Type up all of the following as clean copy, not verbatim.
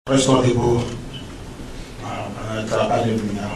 Restons debout. Alléluia.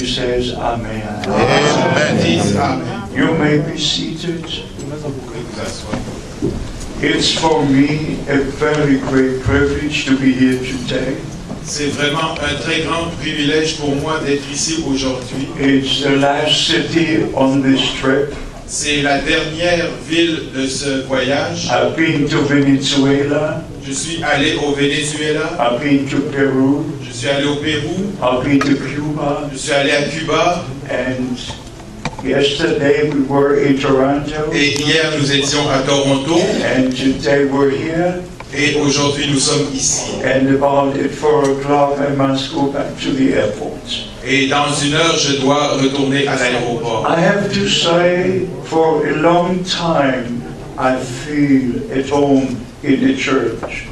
Says Amen. Amen. You may be seated. It's for me a very great privilege to be here today. C'est vraiment un très grand privilège pour moi d'être ici aujourd'hui. It's the last city on this trip. C'est la dernière ville de ce voyage. I've been to Venezuela. Je suis allé au Venezuela. I've been to Peru. Je suis allé au Pérou. I've been to Cuba. Je suis allé à Cuba. And yesterday we were in Toronto. Et hier nous étions à Toronto. And today we're here. Et aujourd'hui nous sommes ici. And about at 4 o'clock I must go back to the airport. Et dans une heure je dois retourner à l'aéroport. I have to say, for a long time I feel at home in the church.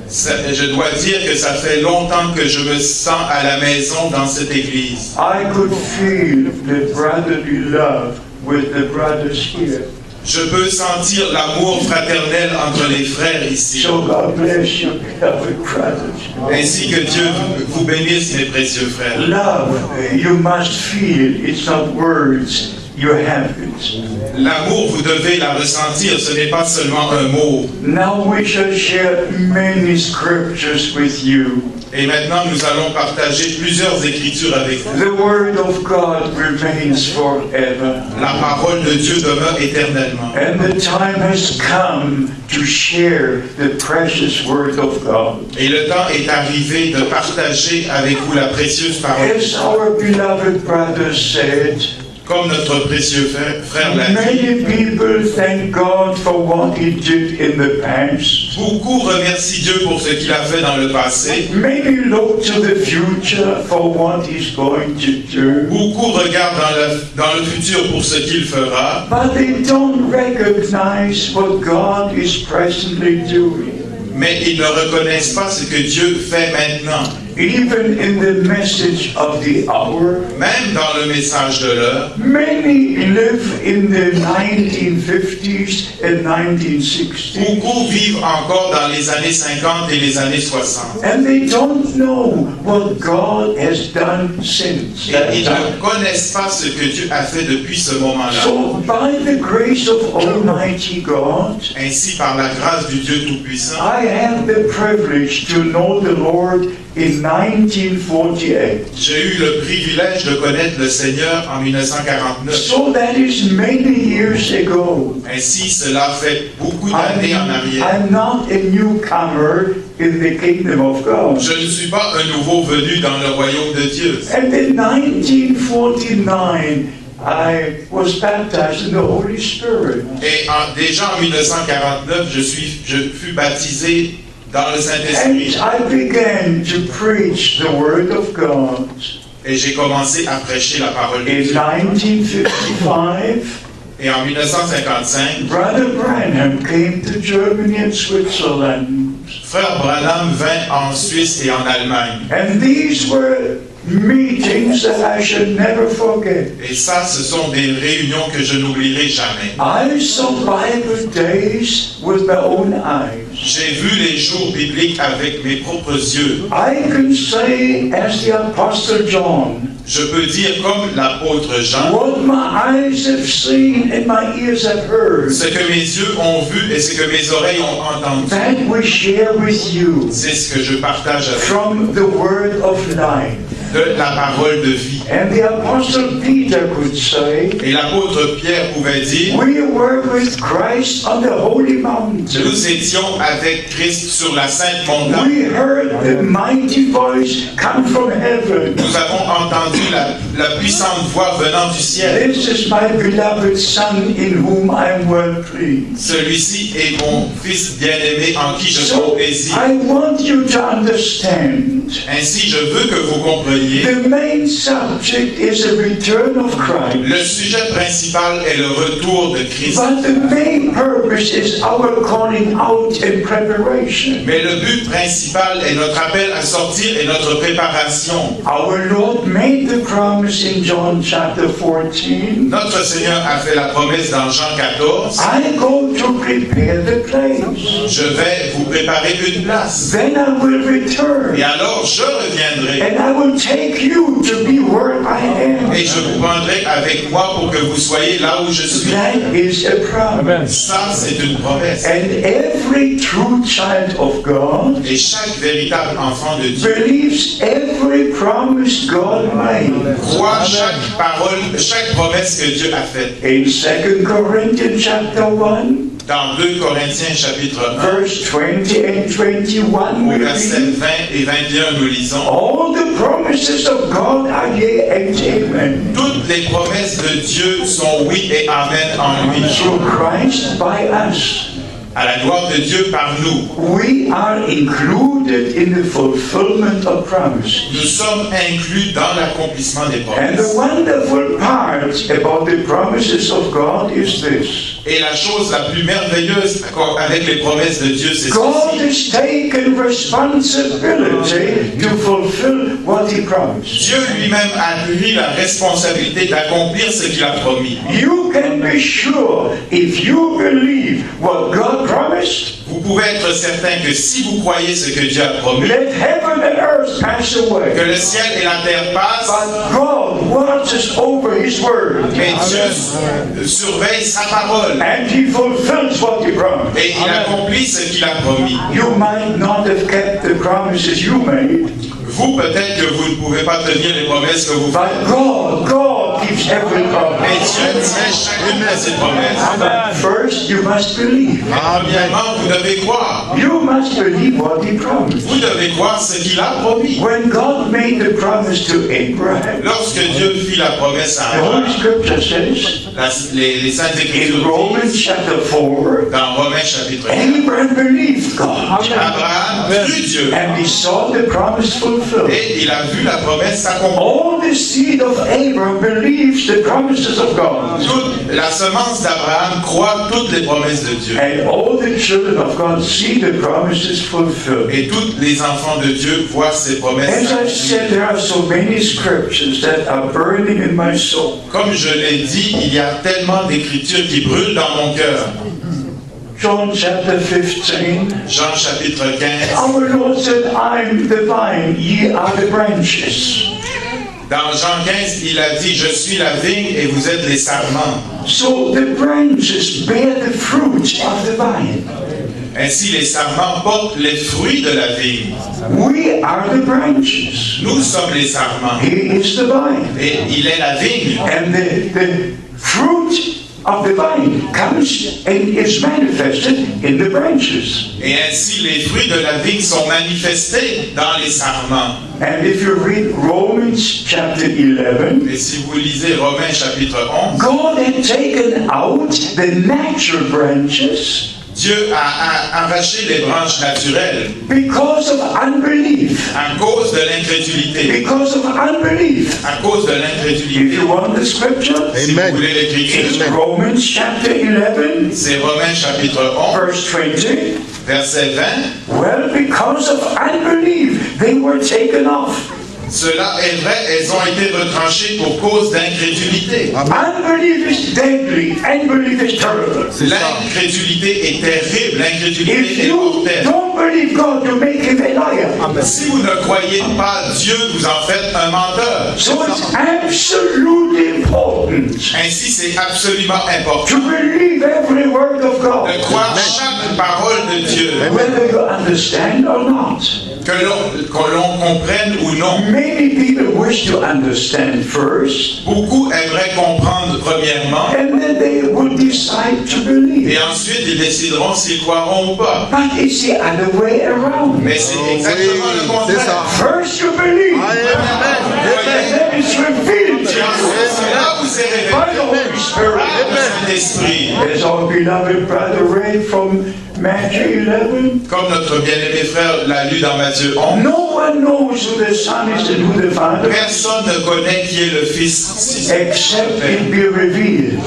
Je dois dire que ça fait longtemps que je me sens à la maison dans cette église. I could feel the brotherly love with the brothers here. Je peux sentir l'amour fraternel entre les frères ici. So God bless you, beloved brothers. Ainsi que Dieu vous bénisse, mes précieux frères. Love, you must feel, it's not words, you have it. L'amour, vous devez la ressentir, ce n'est pas seulement un mot. Now we shall share many scriptures with you. Et maintenant, nous allons partager plusieurs écritures avec vous. The word of God remains forever. La parole de Dieu demeure éternellement. And the time has come to share the precious word of God. Et le temps est arrivé de partager avec vous la précieuse parole. As our beloved brother said, Comme notre précieux frère l'a dit, many people thank God for what He did in the past. beaucoup remercient Dieu pour ce qu'il a fait dans le passé. Many look to the future for what He's going to do. Beaucoup regardent dans le futur pour ce qu'il fera, But they don't recognize what God is presently doing. mais ils ne reconnaissent pas ce que Dieu fait maintenant. Even in the message of the hour, Même dans le message de l'heure, many live in the 1950s and 1960s, beaucoup vivent encore dans les années 50 et les années 60. and they don't know what God has done since Et that ils time. ne connaissent pas ce que Dieu a fait depuis ce moment-là. So, by the grace of Almighty God, Ainsi, par la grâce du Dieu Tout-Puissant, I have the privilege to know the Lord in 1948. j'ai eu le privilège de connaître le Seigneur en 1949. So that is many years ago. Ainsi, cela fait beaucoup d'années en arrière. I'm not a newcomer in the kingdom of God. Je ne suis pas un nouveau venu dans le royaume de Dieu. And in 1949, I was baptized in the Holy Spirit. Et déjà en 1949, je fus baptisé dans le And Saint-Esprit. I began to preach the Word of God. Et j'ai commencé à prêcher la parole de In Dieu. 1955, Et en 1955, Brother Branham came to Germany and Switzerland. Frère Branham vint en Suisse et en Allemagne. And these were meetings that I should never forget. Et ça, ce sont des réunions que je n'oublierai jamais. I saw Bible days with my own eyes. J'ai vu les jours bibliques avec mes propres yeux. I can say, as the Apostle John, Je peux dire comme l'apôtre Jean, what my eyes have seen and my ears have heard, ce que mes yeux ont vu et ce que mes oreilles ont entendu. that we share with you C'est ce que je partage avec vous, from the Word of life. de la parole de vie. And the Apostle Peter could say, Et l'apôtre Pierre pouvait dire, we were with Christ on the holy mountain. nous étions avec Christ sur la sainte montagne. We heard the mighty voice come from heaven. Nous avons entendu la puissante voix venant du ciel. This is my beloved Son in whom I am well pleased. Celui-ci est mon fils bien-aimé en qui je So prends plaisir. I want you to understand, Ainsi, je veux que vous compreniez, the main subject is the return of Christ. le sujet principal est le retour de Christ. But the main purpose is our calling out and preparation. Mais le but principal est notre appel à sortir et notre préparation. Our Lord made the promise in John chapter 14. Notre Seigneur a fait la promesse dans Jean 14. I go to prepare the place. Je vais vous préparer une place. Then I will return. Et alors, je reviendrai. And I will take you to be where I am. Et je vous prendrai avec moi pour que vous soyez là où je suis. That is a promise. Ça, c'est une promesse. And every true child of God Et chaque véritable enfant de Dieu believes every promise God made. croit chaque parole, chaque promesse que Dieu a faite. In 2 Corinthians chapter 1, Dans 2 Corinthiens chapitre 1, verse 20 and 21, au we verset read, 20 et 21, nous lisons: all the promises of God are yea and amen. toutes les promesses de Dieu sont oui et amen en lui. Through Christ by us. À la gloire de Dieu par nous. We are included in the fulfillment of promises. Nous sommes inclus dans l'accomplissement des And the promesses. wonderful part about the promises of God is this. Et la chose la plus merveilleuse avec les promesses de Dieu, c'est God ceci. has taken responsibility to fulfill what He promised. Dieu lui-même a pris la responsabilité d'accomplir ce qu'il a promis. You can be sure if you believe what God promised, Vous pouvez être certain que si vous croyez ce que Dieu a promis, let heaven and earth earth pass away, que le ciel et la terre passent, but God watches over His word, mais Dieu surveille sa parole and He fulfills what He promised. et il accomplit ce qu'il a promis. You might not have kept the promises you made, Vous, peut-être que vous ne pouvez pas tenir les promesses que vous faites, but God keeps every mais promise. Dieu tient chacune de ses promesses. But first, you must believe. Premièrement, vous devez croire. You must believe what He promised. Vous devez croire ce qu'il a promis. When God made the promise to Abraham, Lorsque Dieu fit la promesse à the Holy Abraham, Scripture says, les Saintes in Écritures Romans disent, chapter 4, dans Romains chapitre 4, Abraham believed God, Abraham crut Dieu and he saw the promise fulfilled. et il a vu la promesse s'accomplir. All the seed of Abraham believes the promises of God, Toute la semence d'Abraham croit toutes les promesses de Dieu. and all the children of God see the promises fulfilled. Et tous les enfants de Dieu voient ces promesses As I s'accomplir. said, there are so many scriptures that are burning in my soul. Comme je l'ai dit, il y a tellement d'écritures qui brûlent dans mon cœur. John chapter 15, Jean chapitre 15. our Lord said, I'm the vine, ye are the branches. Dans Jean 15, il a dit, je suis la vigne et vous êtes les sarments. So the branches bear the fruit of the vine. Ainsi, les sarments portent les fruits de la vigne. We are the branches. Nous sommes les sarments He is the vine. et il est la vigne. And the fruit of the vine comes and is manifested in the branches. Et ainsi, les fruits de la vigne sont manifestés dans les sarments. And if you read Romans chapter 11, Et si vous lisez Romains chapitre 11, God had taken out the natural branches Dieu a arraché les branches naturelles because of unbelief. à cause de l'incrédulité. Because of unbelief. À cause de If l'incrédulité. you want the scripture, Si vous voulez it's l'écriture, Romans chapter 11, c'est Romains chapitre 11, verse 20. verset 20. Well, because of unbelief, they were taken off. Cela est vrai, elles ont été retranchées pour cause d'incrédulité. Unbelief is deadly. Unbelief is terrible. L'incrédulité est terrible, If l'incrédulité est you mortelle. don't believe God, you make him a liar. Si vous ne croyez pas Dieu, vous en faites un menteur. So it's absolutely important Ainsi, c'est absolument important to believe every word of God, de croire chaque parole de Dieu, whether you understand or not. que l'on comprenne ou non. Many people wish to understand first, Beaucoup aimeraient comprendre premièrement, and then they would decide to believe. et ensuite ils décideront s'ils croiront ou pas. But it's the other way around. Mais c'est exactement le contraire. First you believe, Voyez, and then it's revealed to et you ensuite, cela vous est révélé by the Holy Spirit. par le Saint-Esprit. As our beloved brother read from Matthew 11, Comme notre bien-aimé frère l'a lu dans Matthieu 11, no one knows who the Son is and who the Father is, personne ne connaît qui est le Fils, except it be revealed.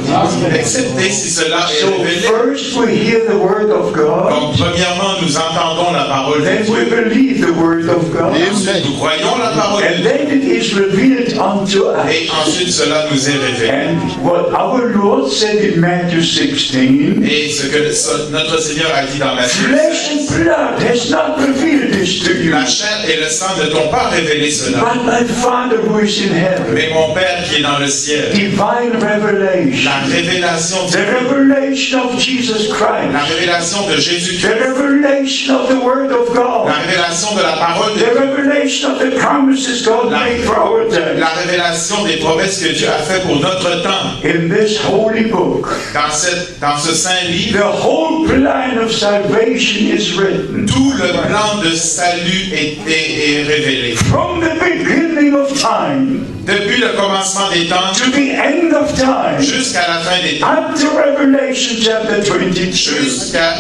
excepté si cela est So révélé. first we hear the word of God, Donc, premièrement, nous entendons la parole de then we Dieu. believe the word of God, Ensuite, nous croyons la parole de and Dieu. then it is revealed unto Et us. ensuite, cela nous est révélé. And what our Lord said in Matthew 16, Et ce que notre Seigneur a dit dans Matthieu, flesh and blood has not revealed this to you, la chair et le sang ne t'ont pas révélé cela. but my Father who is in heaven. Mais mon Père qui est dans le ciel, Divine revelation. la révélation The divine, revelation of Jesus la Christ. révélation de The Jésus-Christ, revelation of the Word of la God. révélation de la parole de The Dieu, revelation of the promises God made for our day. la révélation des promesses que Dieu a fait pour notre temps. In this holy book, Dans ce saint livre, the whole plan of salvation is written. tout le plan de salut est révélé. From the beginning of time Depuis le commencement des temps to the end of time, jusqu'à la fin des temps, up to Revelation chapter 22, jusqu'à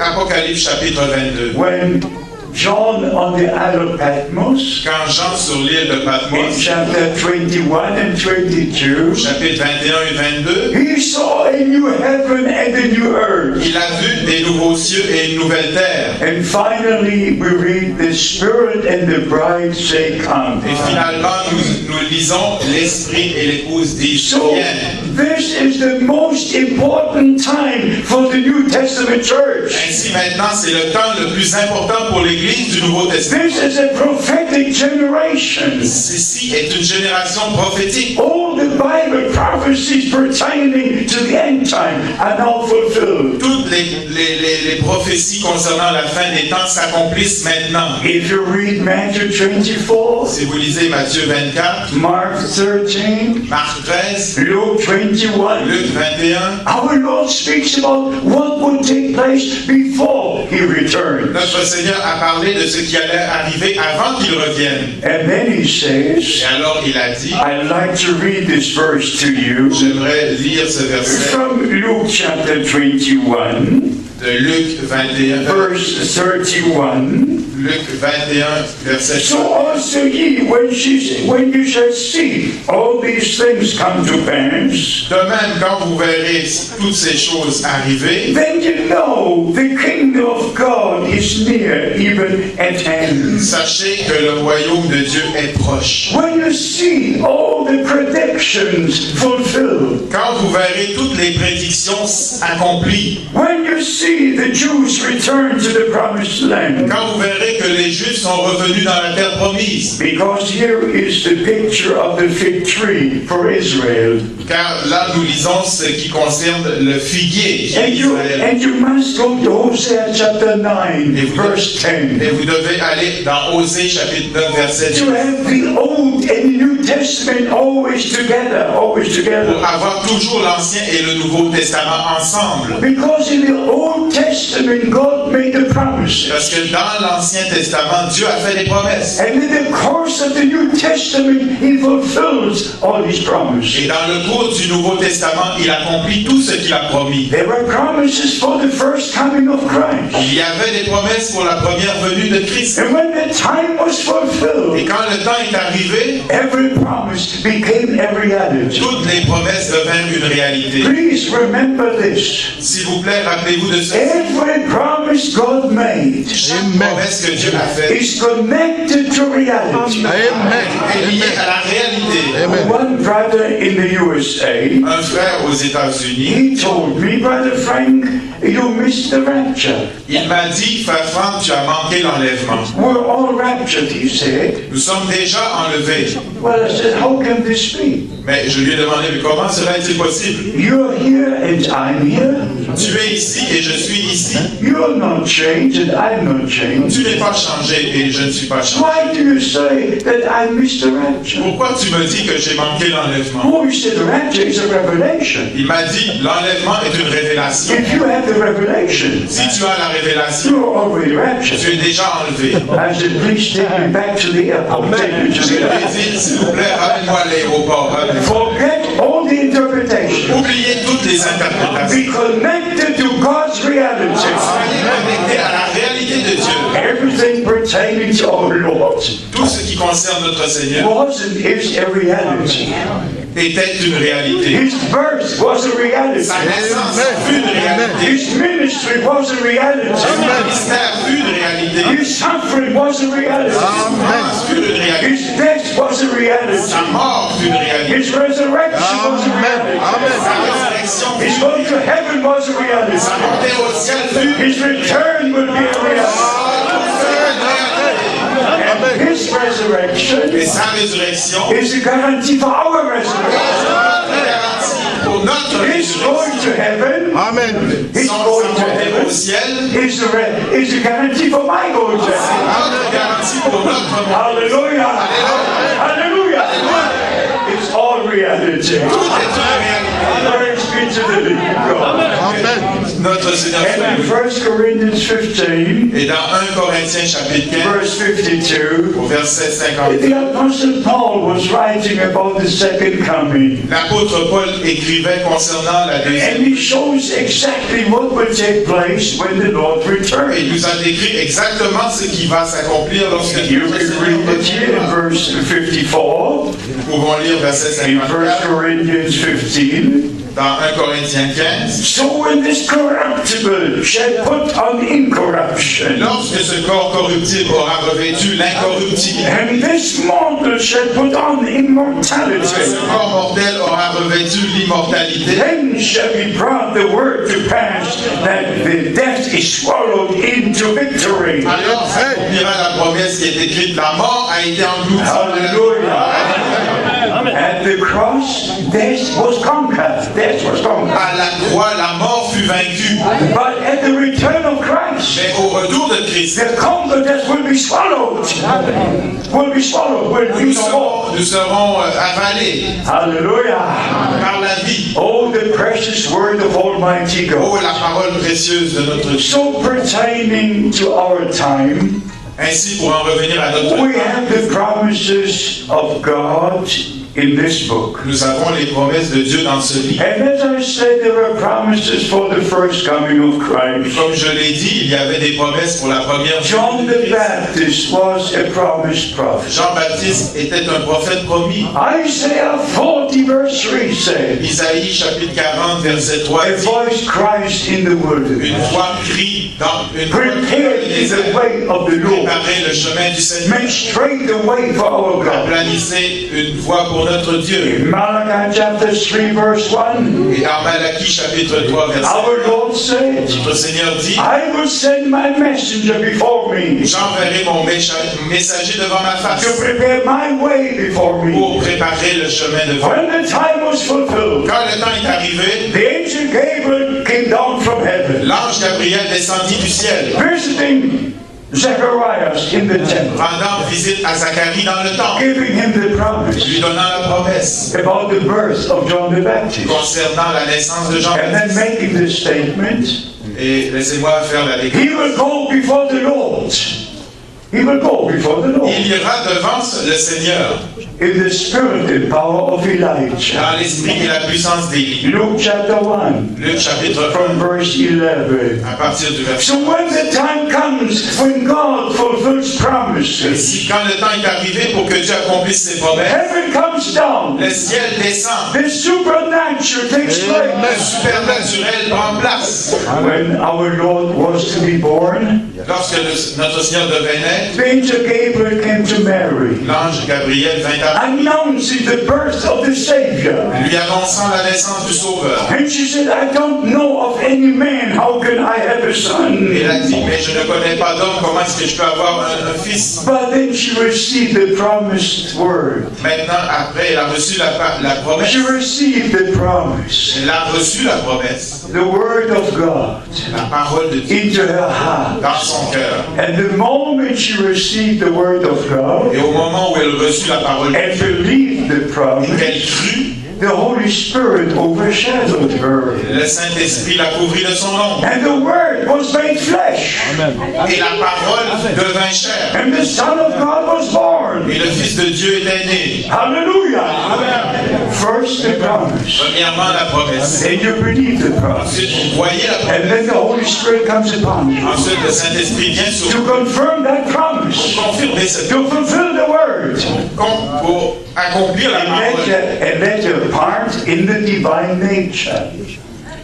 Apocalypse chapitre 22. when John on the Isle of Patmos, Quand Jean sur l'île de in Patmos, chapter 21 and 22, chapitre 21 et 22, he saw a new heaven and a new earth. il a vu des nouveaux cieux et une nouvelle terre. And finally, we read the Spirit and the bride say, Come. Et finalement, nous lisons l'Esprit et l'épouse disent So, viens. this is the most important time for the New Testament church. Ainsi maintenant, c'est le temps le plus important pour l'Église l'église du Nouveau Testament. This is a prophetic generation. Ceci est une génération prophétique. All the Bible prophecies pertaining to the end time are now fulfilled. Toutes les prophéties concernant la fin des temps s'accomplissent maintenant. If you read Matthew 24, Si vous lisez Matthieu 24, Mark 13, Marc 13, Luke 21, Luc 21, our Lord speaks about what would take place before He returns. notre Seigneur a parlé de ce qui allait arriver avant qu'il revienne. And then He says, Et alors il a dit, I'd like to read this verse to you j'aimerais lire ce verset from Luke chapter 21, de Luc 21, verse 31. Luc 21, verset So 3. also ye, when you shall see all these things come to pass, De même, quand vous verrez toutes ces choses arriver, then you know the kingdom of God is near, even at hand. sachez que le royaume de Dieu est proche. When you see all the predictions fulfilled, Quand vous verrez toutes les prédictions accomplies, when you see the Jews return to the promised land, quand vous verrez que les Juifs sont revenus dans la terre promise, because here is the picture of the fig tree for Israel. car là nous lisons ce qui concerne le figuier qui est Israël. And you must go to Hosea chapter 9, verse 10. Et vous devez aller dans Osée chapitre 9 verset 10 To have the Old and the New Testament always together. pour avoir toujours l'Ancien et le Nouveau Testament ensemble. Because in the Old Testament, God made the promises. Parce que dans l'Ancien Testament, Dieu a fait des promesses. And in the course of the New Testament, He fulfills all His promises. Et dans le cours du Nouveau Testament, il accomplit tout ce qu'il a promis. There were promises for the first coming of Christ. Il y avait des promesses pour la première venue de Christ. And when the time was Et fulfilled, quand le temps est arrivé, every promise became a reality. toutes les promesses devinrent une réalité. Please remember this. S'il vous plaît, rappelez-vous de ceci. Every promise God made Chaque promesse que Dieu a faite is connected to reality. est liée à la réalité. One brother in the USA, Un frère aux États-Unis, he told me, Brother Frank, you missed the rapture. il m'a dit, Frère Franck, tu as manqué l'enlèvement. We're all raptured, he said. Nous sommes déjà enlevés. Well, I said, how can this be? Mais je lui ai demandé, mais comment serait-il possible? You're here and I'm here. Tu es ici et je suis ici. You're not changed and I'm not changed. Tu n'es pas changé et je ne suis pas changé. Why do you say that I missed the rapture? Pourquoi tu me dis que j'ai manqué l'enlèvement? Oh, he said the rapture is a revelation. Il m'a dit, l'enlèvement est une révélation. If you have the revelation, Si tu as la révélation, you're already raptured. tu es déjà enlevé. I said, please take me back to the airport. Take me to Je the lui ai airport. dit, s'il vous plaît, ramène-moi à l'aéroport. Ramène-moi. Forget all the interpretations. Oubliez toutes les interprétations. Be connected to God's reality. Soyez connectés à la réalité de Dieu. Everything pertaining to our Lord Tout ce qui concerne notre Seigneur was and is a reality. était une réalité. His birth was a reality. Sa naissance fut une réalité. His ministry was a Son reality. ministère fut une réalité. His suffering was a reality. Sa souffrance fut une réalité. His death was a reality. Sa mort fut une réalité. His resurrection was a reality. Sa résurrection His fut going to heaven was a reality. sa montée au ciel fut His return will be a reality. And his resurrection et sa résurrection is a guarantee for our resurrection. garantie pour notre His résurrection. going to heaven, Amen. his Son going to montée au heaven ciel is a guarantee for my going to heaven. notre garantie pour notre montée. Hallelujah. Hallelujah. It's all reality. Tout est une réalité. Praise be to the living God. Amen. Notre Seigneur And in soit 1 Corinthians 15, Et dans 1 Corinthiens chapitre 15, verse 52, au verset 50, the Apostle Paul was writing about the second coming. l'apôtre Paul écrivait concernant la deuxième. And he shows exactly what will take place when the Lord Il returns. nous a décrit exactement ce qui va s'accomplir lorsque You notre can Seigneur read it here in reviendra. verse 54, Nous pouvons lire verset in 1 54. Corinthians 15. dans 1 Corinthiens 15. So when this corruptible shall put on incorruption, Lorsque ce corps corruptible aura revêtu l'incorruptibilité, and this mortal shall put on immortality, ce corps mortel aura revêtu l'immortalité, then shall be brought the word to pass that the death is swallowed into victory. alors s'accomplira la promesse qui est écrite, la mort a été engloutie. Hallelujah. At the cross, death was conquered. Death was conquered. À la croix, la mort fut vaincue. But at the return of Christ, Mais au retour de Christ, the conquered death will be swallowed. Will be swallowed. Will be swallowed. nous serons avalés Hallelujah. par la vie. Oh, the precious word of Almighty Oh, God. la parole précieuse de notre Dieu. So pertaining to our time, Ainsi, pour en revenir à notre we temps, have the promises of God in this book. nous avons les promesses de Dieu dans ce livre. And as I said, there were promises for the first coming of Christ. Comme je l'ai dit, il y avait des promesses pour la première John venue de the Christ. Baptist was a promised prophet. Jean-Baptiste était un prophète promis. Isaiah 40 verse 3 said, Isaïe chapitre 40 verset 3 a dit, voice cries in the une wilderness, voix crie dans une voix prepare ye the way of the Lord, préparez le chemin du Seigneur, make straight the way for our God. aplanissez une voie pour notre Dieu. In Malachi chapter 3 verse 1, Et en Malachie chapitre 3 verset 1, our Lord said, notre Seigneur dit, I will send my messenger before me j'enverrai mon messager devant ma face to prepare my way before me. pour préparer le chemin devant. When the time was fulfilled, Quand le temps est arrivé, the angel Gabriel came down from heaven, l'ange Gabriel descendit du ciel, visiting Zacharias in the temple, rendant visite à Zacharie dans le temple, giving him the promise lui donnant la promesse about the birth of John the Baptist, concernant la naissance de and then Jean-Baptiste. making this statement, Et laissez-moi faire la lecture. he will go before the Lord. He will go before the Lord Il ira devant le Seigneur in the spirit and power of Elijah. dans l'esprit et la puissance d'Élie. Luke chapter 1 Luc chapitre 1, from verse 11. à partir du verset. So when the time comes when God fulfills Et promises, si quand le temps est arrivé pour que Dieu accomplisse ses promesses, heaven comes down, le ciel descend, the supernatural takes le place. supernaturel prend place. When our Lord was to be born, Lorsque notre Seigneur devait naître, the angel Gabriel came to Mary, l'ange Gabriel vint à announcing the birth of the Savior. lui annonçant la naissance du Sauveur. And she said, I don't know of any man, how can I have a son? Il a dit, mais je ne connais pas d'homme, comment est-ce que je peux avoir un fils? But then she received the promised word. Maintenant, après, elle a reçu la promesse. She received the promise, Elle a reçu la promesse, the word of God, la parole de Dieu into her heart. dans son cœur. And the moment she received the word of God Et au moment où elle reçut la parole de and Dieu, believed the et promise, qu'elle crut, the Holy Spirit overshadowed her. le Saint-Esprit la couvrit de son ombre. And the word was made flesh. Et la parole devint chair. And the Son of God was born. Et le Fils de Dieu était né. Hallelujah. First the promise. Premièrement, la promesse. Then you believe the promise. Ensuite, vous voyez la And promesse. then the Holy Spirit comes upon you Ensuite, le Saint-Esprit vient sur to vous confirm that promise, pour confirmer cette to fulfill the word. pour accomplir la parole. And let your part in the divine nature.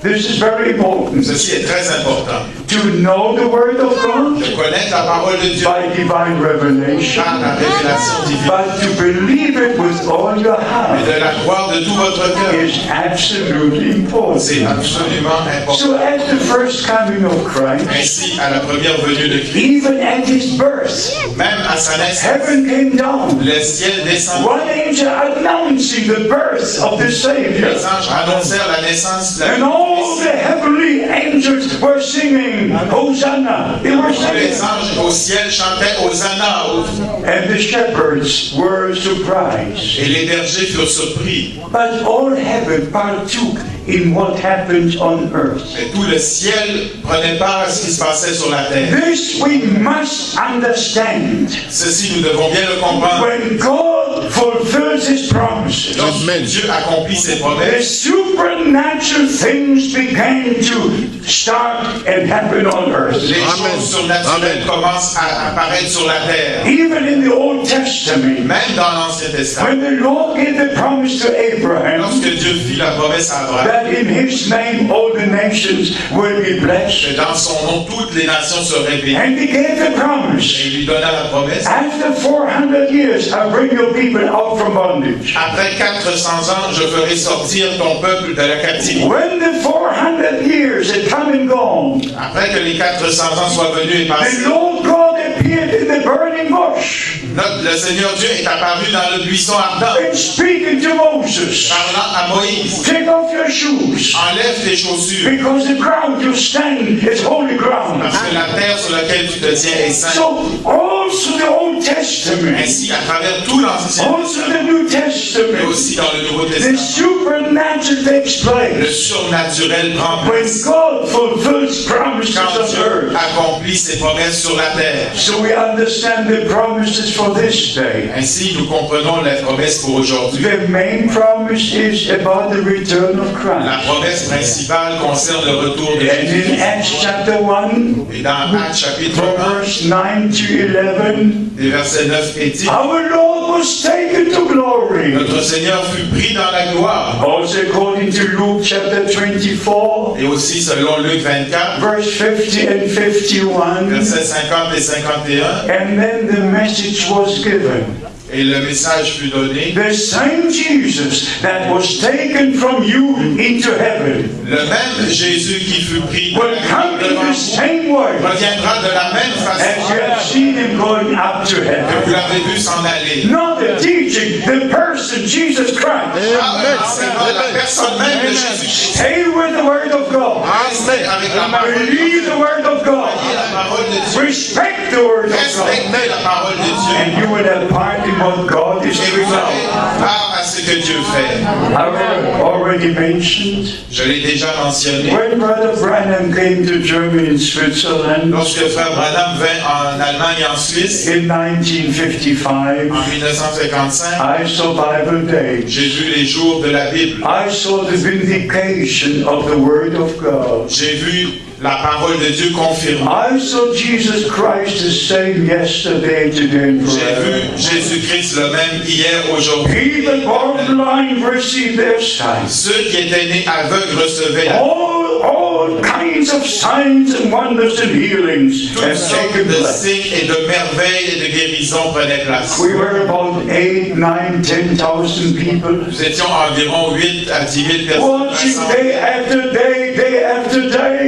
This is very important. Ceci est très important. To know the word of God De connaître la parole de Dieu by divine revelation, par la révélation divine but to believe it with all your et heart de la croire de tout votre cœur. is absolutely important. C'est absolument important. So at the first coming of Christ, Ainsi, à la première venue de Christ, even at his birth, même à sa naissance, heaven came down. le ciel descendit. One angel announcing the birth of the Savior. Les anges annoncèrent la naissance de la And all the heavenly angels were singing, Hosanna. They were Les singing. anges au ciel chantaient Hosanna. And the shepherds were surprised. Et les bergers furent surpris. But all heaven partook in what happened on earth. Et tout le ciel prenait part à ce qui se passait sur la terre. This we must understand. Ceci, nous devons bien le comprendre. When God fulfills his promises, Lorsque Dieu accomplit ses the promesses, supernatural things began to start and happen on earth. les choses surnaturelles commencent à apparaître sur la terre. Even in the Old Testament, Testament, même dans l'Ancien Testament, when the Lord gave the promise to Abraham lorsque Dieu fit la promesse à Abraham, that in his name all the nations will be que blessed, dans son nom toutes les nations seraient bénies, and he gave the et promise, il lui donna la promesse. after 400 years I bring your people out from bondage. Après 400 ans, je ferai sortir ton peuple de la captivité. When the 400 years had come and gone, Après que les 400 ans soient venus et passés, the Lord God appeared in the burning bush le Seigneur Dieu est apparu dans le buisson ardent, and speaking to Moses, parlant à Moïse, take off your shoes, enlève tes chaussures, because the ground you stand is holy ground. parce que la terre sur laquelle tu te tiens est sainte. So also the Old Testament, Ainsi, à travers tout l'Ancien also the New mais Testament, aussi dans le Nouveau the Testament, supernatural takes le place surnaturel prend when place God fulfills promises quand on Dieu earth. accomplit ses promesses sur la terre. So we understand the promises for this day. Ainsi, nous comprenons la promesse pour aujourd'hui. The main promise is about the return of La Christ. promesse principale concerne le retour de And Jésus. in Acts chapter 1, Et dans Actes chapitre from 1, verse 9 to 11, des versets 9 et 10, our Lord was taken to glory. notre Seigneur fut pris dans la gloire. Also according to Luke chapter 24, Et aussi selon Luc 24, verse 50 and 51, versets 50 et 51, and then the message was given. et le message fut donné. The same Jesus that was taken from you into heaven Le même Jésus qui fut pris de will la come gloire in devant the vous same way reviendra de la même as you façon have seen him going up to que vous heaven. l'avez vu s'en aller. Not the teaching, the person, Jesus Christ. C'est la personne même de Jésus. Stay with the Word of God. Restez avec la parole de Believe Dieu. the Word of God. La parole de Dieu. Respect the Word of God. Respectez la parole de Dieu. And you will have part in what God is Et doing vous aurez now. part à ce que Dieu fait. I've already mentioned Je l'ai déjà mentionné. when Brother Branham came to Germany and Switzerland Lorsque Frère Branham vint en Allemagne et en Suisse, in 1955, en 1955, I saw Bible Day. j'ai vu les jours de la Bible. I saw the vindication of the Word of God. J'ai vu la parole de Dieu confirmée. I saw Jesus Christ the same yesterday, today, and J'ai forever. vu Jésus-Christ le même hier, aujourd'hui. He that born blind received their sight. Ceux qui étaient nés aveugles recevaient la All kinds of signs and wonders and healings Toutes have sortes taken de place. signes et de merveilles et de guérisons prenaient place. We were about 8, 9, 10,000 people Nous étions environ 8 à 10 000 personnes watching rassemblées. day after day, day after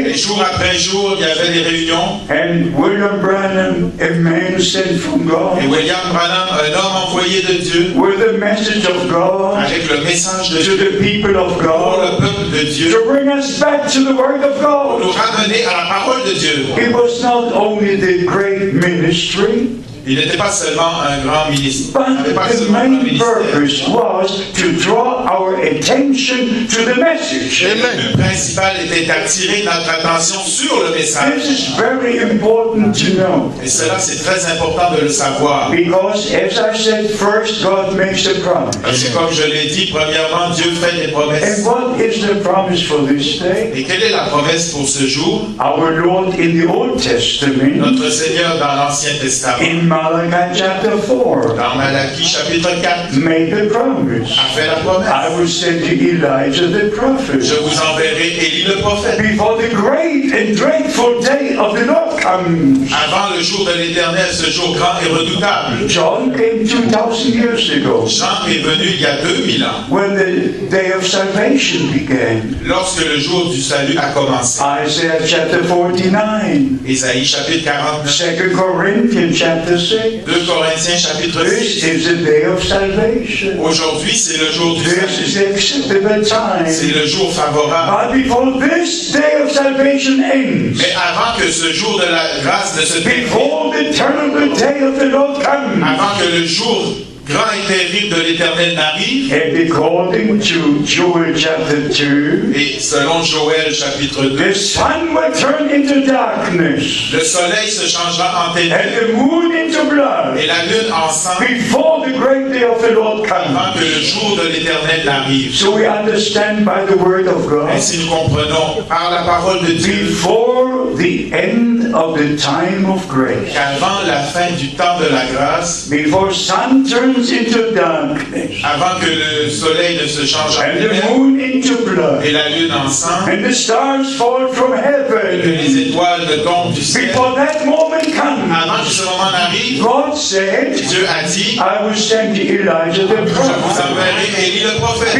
Et day. jour après jour, il y avait des réunions. And William Branham, a man sent from Et God, William Branham, un homme envoyé de Dieu, with the message of God avec le message de to Dieu the people of pour God, le peuple de Dieu, to bring us back to the Word of pour nous God. ramener à la parole de Dieu. It was not only the great ministry, Il n'était pas seulement un grand ministre, il but n'avait pas the seulement un grand main ministère. purpose was to draw our attention to the message. Le but principal était d'attirer notre attention sur le message. This is very important to know, Et cela, c'est très important de le savoir. because as I said, first God makes a promise. Parce que comme je l'ai dit, premièrement, Dieu fait des promesses. And what is the promise for this day? Et quelle est la promesse pour ce jour? Our Lord in the Old Testament, Notre Seigneur dans l'Ancien Testament, in Malachi chapter 4, dans Malachie chapitre 4, made the promise. a fait la promesse. I will send you Elijah the prophet. Je vous enverrai Élie le prophète. Before the great and dreadful day of the Lord comes. Avant le jour de l'Éternel, ce jour grand et redoutable. John came 2,000 years ago Jean est venu il y a 2000 ans, when the day of salvation began. lorsque le jour du salut a commencé. Isaiah chapter 49, Ésaïe chapitre 49, 2 Corinthians chapter 6. 2 Corinthiens chapitre This 6. is the day of salvation. Aujourd'hui, c'est le jour du This salut. is the acceptable C'est time. le jour favorable. But before this day of salvation ends, Mais avant que ce jour de la grâce ne se termine, before the terrible day of the Lord comes, avant que le jour grand et terrible de l'Éternel n'arrive. And according to Joel chapter 2, Et selon Joël chapitre 2, the sun will turn into darkness le soleil se changera en ténèbres and the moon into blood et la lune en sang before the great day of the Lord avant comes. que le jour de l'Éternel n'arrive. So we understand by the word of God, Ainsi nous comprenons par la parole de Dieu before the end of the time of grace, qu'avant la fin du temps de la grâce, before sun turns into darkness avant que le soleil ne se change en and the ténèbres moon into blood et la lune en sang and the stars fall from et que heaven, les étoiles ne tombent du ciel, before that moment comes, avant que ce moment n'arrive, God said, Dieu a dit, I will send Elijah the je vous prophet. enverrai Élie le prophète.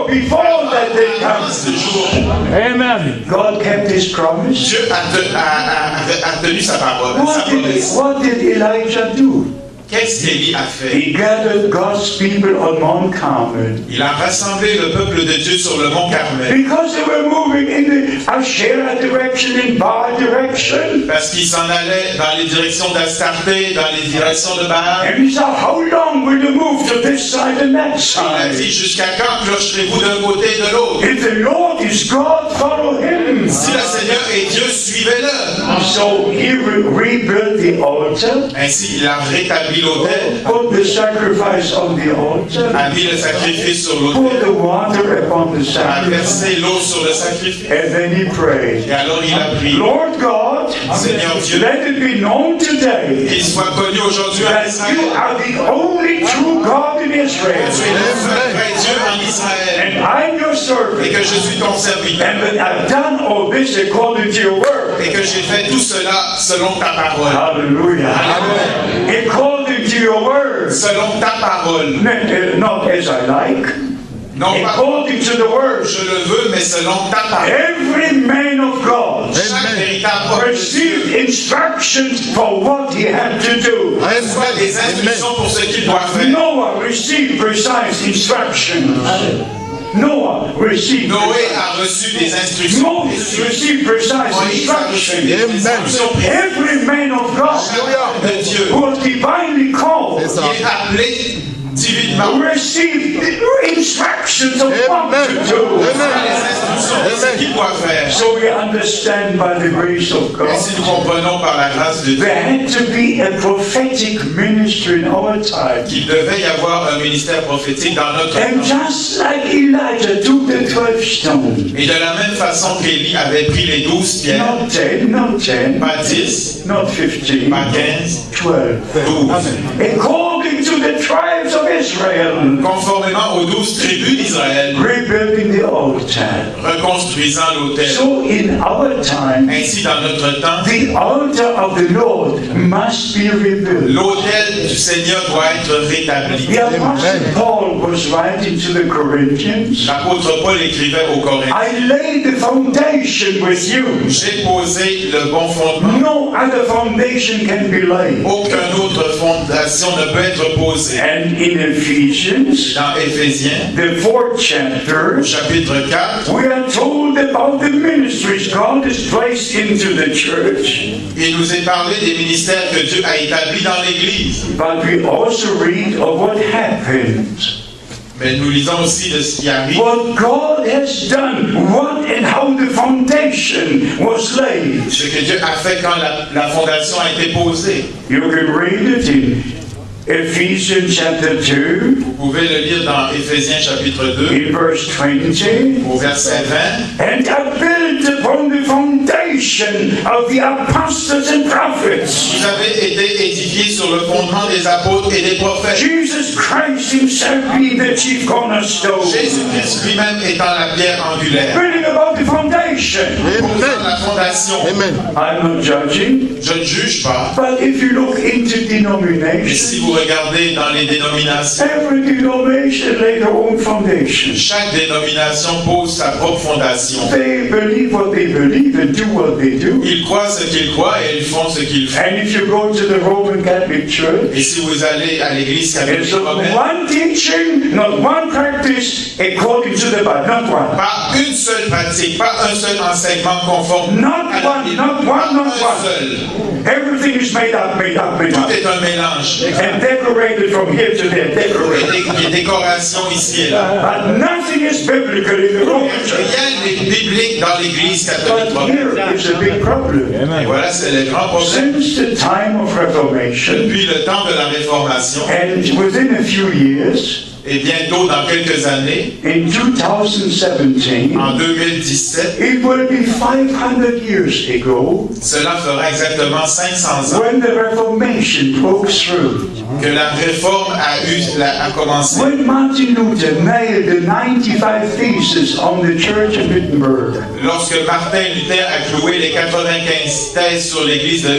Before that day Avant comes, ce jour, Amen. God kept his promise. Dieu a tenu sa parole, sa promesse. What did Elijah do? Qu'est-ce qu'Élie a fait? He gathered God's people on Mount Carmel Il a rassemblé le peuple de Dieu sur le mont Carmel because they were moving in the Asherah direction, in Baal direction. parce qu'ils s'en allaient dans les directions d'Astarté, dans les directions de Baal. And he said, how long will you move to this side and that Il a side? dit, jusqu'à quand clocherez-vous d'un côté et de l'autre? If the Lord is God, follow him. Si le Seigneur est Dieu, suivez-le. So he rebuilt the altar, Ainsi, il a rétabli l'autel, put the sacrifice on the altar, a mis le sacrifice sur pour l'autel, the water upon the a sacrifice, versé l'eau sur le sacrifice. and then he prayed, Et alors il a prié. Lord God, Seigneur Dieu, let it be known today qu'il soit connu aujourd'hui en that you Israël. are the only true God in Tu es Israel, le seul vrai Dieu en Israël. and I'm your Et servant, que je suis ton serviteur. and that I've done all this according to your word. Et que j'ai fait tout cela selon ta parole. Hallelujah. According to your word, Selon ta parole. not as I like, Non pas according to the word. je le veux, mais selon ta parole. Every man of God Chaque véritable homme de received Dieu instructions for what he had to do. reçoit des instructions pour ce qu'il doit faire. Noah received precise instructions. Noah received. Noé a reçu des instructions Moses précises. received precise Moïse a reçu des instructions. instructions précises. Every man of God Chaque homme de Dieu who was divinely called qui est appelé divinement received instructions of what to do. reçoit les instructions de ce qu'il doit faire. So we understand by the grace of God. Ainsi nous comprenons par la grâce de Dieu There had to be a prophetic ministry in our time. qu'il devait y avoir un ministère prophétique dans notre And temps. just like Elijah took the 12 stones, Et de la même façon qu'Élie avait pris les 12 pierres, not 10, not 10, pas 10, not 15, pas 15, 12. 12. According to the tribes of Israel, Conformément aux 12 tribus d'Israël, rebuilding the altar. reconstruisant l'autel. So in our time, Ainsi, dans notre temps, the altar of the Lord must be rebuilt. l'autel du Seigneur doit être rétabli. The Apostle Paul was writing to the Corinthians, L'apôtre Paul écrivait aux Corinthiens, I laid the foundation with you. j'ai posé le bon fondement. No other foundation can be laid. Aucune autre fondation ne peut être posée. And in Ephesians, Dans Éphésiens, the 4th au chapter, chapitre 4, we are told about the ministries God has placed into the church. il nous est parlé des ministères que Dieu a établis dans l'Église. But we also read of what happened. Mais nous lisons aussi de ce qui arrive, What God has done, what and how the foundation was laid. ce que Dieu a fait quand la fondation a été posée. You can read it in Ephesians chapter 2, Vous pouvez le lire dans Éphésiens chapitre 2, in verse 20. au verset 20. And are built upon the foundation of the apostles and prophets. Vous avez été édifiés sur le fondement des apôtres et des prophètes. Jesus Christ himself being the chief cornerstone. Jésus-Christ lui-même étant la pierre angulaire. Building about the foundation. Posant la fondation. I'm not judging, Je ne juge pas. but if you look into Mais si denominations, vous regardez dans les dénominations, every denomination laid their own foundation. chaque dénomination pose sa propre fondation. They believe what they believe and do what they do. Ils croient ce qu'ils croient et ils font ce qu'ils font. And if you go to the Roman Catholic Church, Et si vous allez à l'église there's catholique not romaine, one teaching, not one practice according to the Bible, not one. pas une seule pratique, pas un seul enseignement conforme Not à la one, Bible, not one, pas not un one. seul. Everything Everything is made up. Tout est un mélange. And decorated from here to there, decorated. Des décorations ici et là. But nothing is biblical in the Roman Church. Rien n'est biblique dans l'Église catholique But romaine. here is a big problem. Et voilà, c'est le grand problème. Since the time of Reformation, Depuis le temps de la Réformation, and within a few years, et bientôt dans quelques années, in 2017, en 2017, it will be 500 years ago cela fera exactement 500 ans when the Reformation broke through. que la réforme a commencé. When Martin Luther nailed the 95 theses on the Church of Wittenberg, Lorsque Martin Luther a cloué les 95 thèses sur l'église de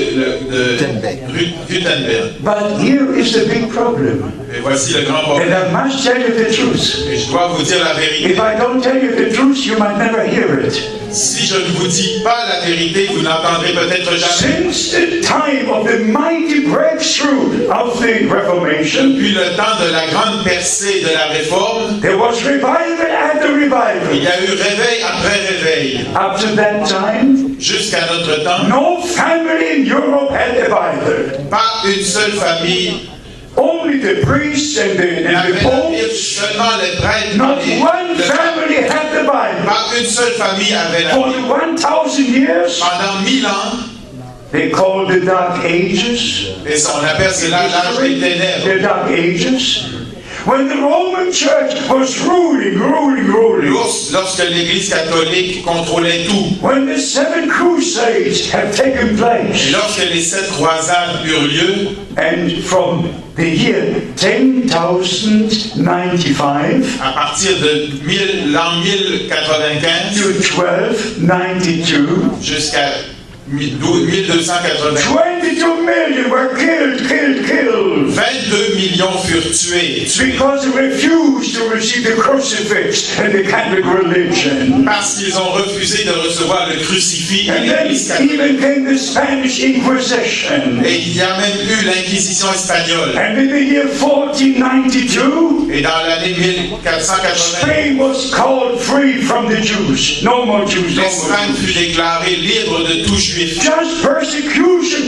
Wittenberg. but here is the big problem, Et voici le grand and problème. I must tell you the truth. Et je dois vous dire la vérité. If I don't tell you the truth, you might never hear it. Si je ne vous dis pas la vérité, vous n'entendrez peut-être jamais. Since the time of the mighty breakthrough of the Reformation, Depuis le temps de la grande percée de la réforme, there was revival after il revival. y a eu réveil après réveil. Up to that time, Jusqu'à notre temps, no family in Europe had a Bible. pas une seule famille. Only the priests and Il y the avait popes. seulement les prêtres. Not et one le- family had the Bible. Pas une seule famille avait la For Bible. the 1,000 years, Pendant 1000 ans, they called the Dark Ages. et on appelle cela l'âge des ténèbres. The Dark Ages. When the Roman Church was ruling. Lorsque l'Église catholique contrôlait tout, When the 7 Crusades have taken et place. lorsque les 7 croisades eurent lieu, And from the year 10,095 à partir de l'an 1095 to 1292, jusqu'à 1280, 22 million were killed. 22 millions furent tués Because they refused to receive the crucifix and the Catholic religion. parce qu'ils ont refusé de recevoir le crucifix et And then l'Église catholique. even came the Spanish Inquisition. Et il y a même eu l'Inquisition espagnole. And in the year 1492, Et dans l'année 1480, Spain was called free from the Jews. No more Jews. No more l'Espagne Jews. fut déclarée libre de tout juif. Just persecution.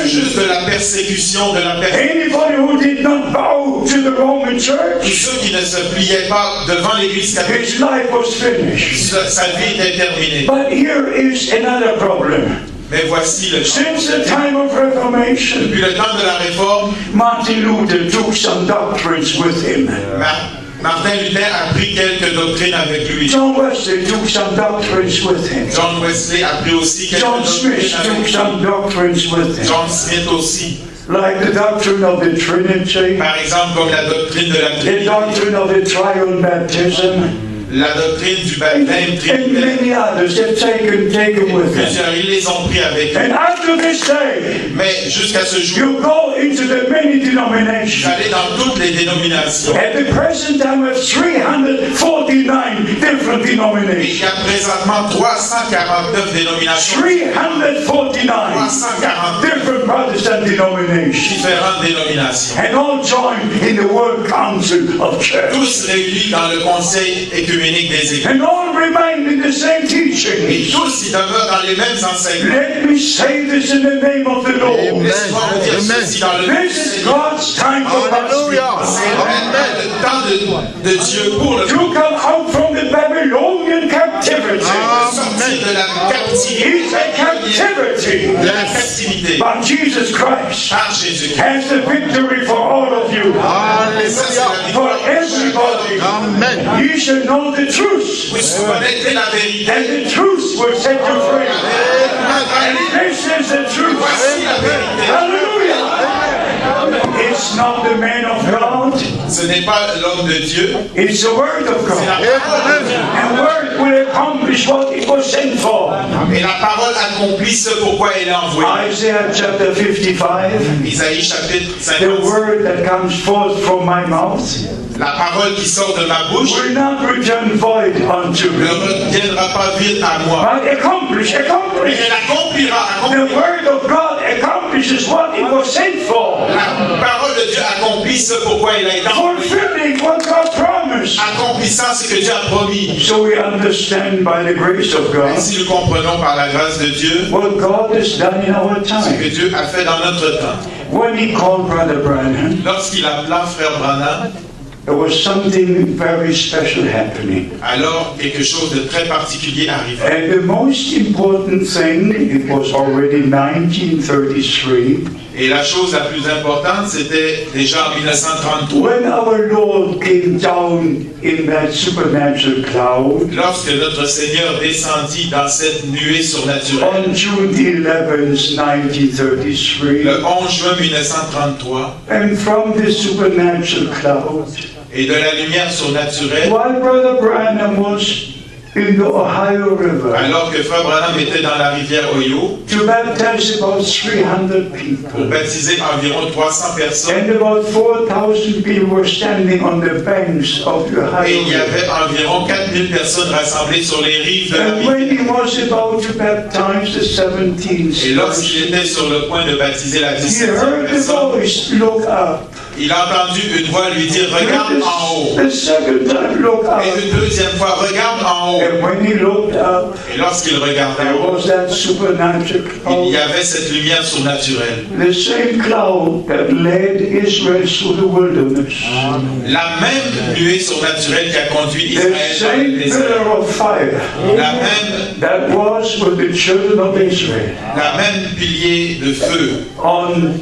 Juste de la persécution, de la persécution. Anybody who did not bow to the Roman Tous Church, ceux qui ne se pliaient pas devant l'Église catholique, his life was finished. sa vie était terminée. But here is another problem. Mais voici le Since the time of Reformation, Depuis le temps de la Réforme, Martin Luther took some doctrines with him. Martin Luther a pris quelques doctrines avec lui. John Wesley took some doctrines with him. John Wesley a pris aussi quelques John Smith doctrines took avec some lui. doctrines with him. John Smith aussi. Like the doctrine of the Trinity, Par exemple, comme la doctrine de la the Trinité, doctrine of the triune baptism, la doctrine du and baptême trinitaire. many others have taken with them. Plusieurs, ils les ont pris avec eux. And after this day, Mais jusqu'à ce jour, you go into the many denominations. j'allais dans toutes les dénominations. At the present time, we have 349 different Et il denominations. y a présentement 349 dénominations, 349 340 different Protestant denominations. différentes dénominations. And all joined in the World Council of Church. Tous réunis dans le conseil écuménique des églises. And all remain in the same Et teaching. tous, ils demeurent dans les mêmes enseignements. Let me say this in the name of the Lord. Laisse-moi vous dire ceci dans le nom du This is Seigneur. God's time for Hallelujah. us. C'est maintenant le temps de Dieu pour le To come out from the Babylonian captivity. sortir de la captivité. It's a captivity. De la captivité. But Jesus Christ Par Jésus-Christ. has the victory for all of you. Et ça, c'est la For victoire. everybody. Amen. You shall know the truth. Vous connaîtrez la vérité. And the truth will set you free. Allez, This is the truth. voici la vérité. Hallelujah. It's not the man of God. Ce n'est pas l'homme de Dieu, It's the word of c'est la God. parole de Dieu. And word will accomplish what it was sent for. Et la parole accomplit ce pourquoi elle est envoyée. Isaiah chapter 55. Isaïe chapitre The 50. word that comes forth from my mouth La parole qui sort de ma bouche will not return void unto ne me, reviendra pas vide à moi. but accomplish. Mais elle accomplira, The word of God accomplishes what it was sent for. La parole de Dieu accomplisse ce pourquoi il a été envoyé. fulfilling what God promised. Accomplissant ce que Dieu a promis. So we understand by the grace of God Ainsi nous comprenons par la grâce de Dieu what God has done in our ce que time. Dieu a fait dans notre temps. When He called Brother Branham, Lorsqu'il appela frère Branham, there was something very special happening. alors quelque chose de très particulier arriva. And the most important thing, it was already 1933, Et la chose la plus importante, c'était déjà en 1933, when our Lord came down in that supernatural cloud lorsque notre Seigneur descendit dans cette nuée surnaturelle. on June the 11th, 1933. Le 11 juin 1933, And from this supernatural cloud, et de la lumière surnaturelle, while Brother Branham was in the Ohio River alors que frère Branham était dans la rivière Ohio, to baptize about 300 pour people, baptiser environ 300 personnes, and about 4,000 people were standing on the banks of the et Ohio il y River. avait environ 4000 personnes rassemblées sur les rives de la And when rivière. he was about to baptize the 17th Et person, lorsqu'il était sur le point de baptiser la he 17e heard the personne, voice, look up. il a entendu une voix lui dire « Regarde en haut ». The second time, look Et up. une deuxième fois « Regarde en haut And when he looked up, ». Et lorsqu'il regardait there en haut, was that supernatural il y cloud. avait cette lumière surnaturelle. The same cloud that led Israel through the wilderness. La même nuée surnaturelle qui a conduit The Israël dans le same désert. pillar of fire La même, that was with the children of Israel. la même pilier de feu. On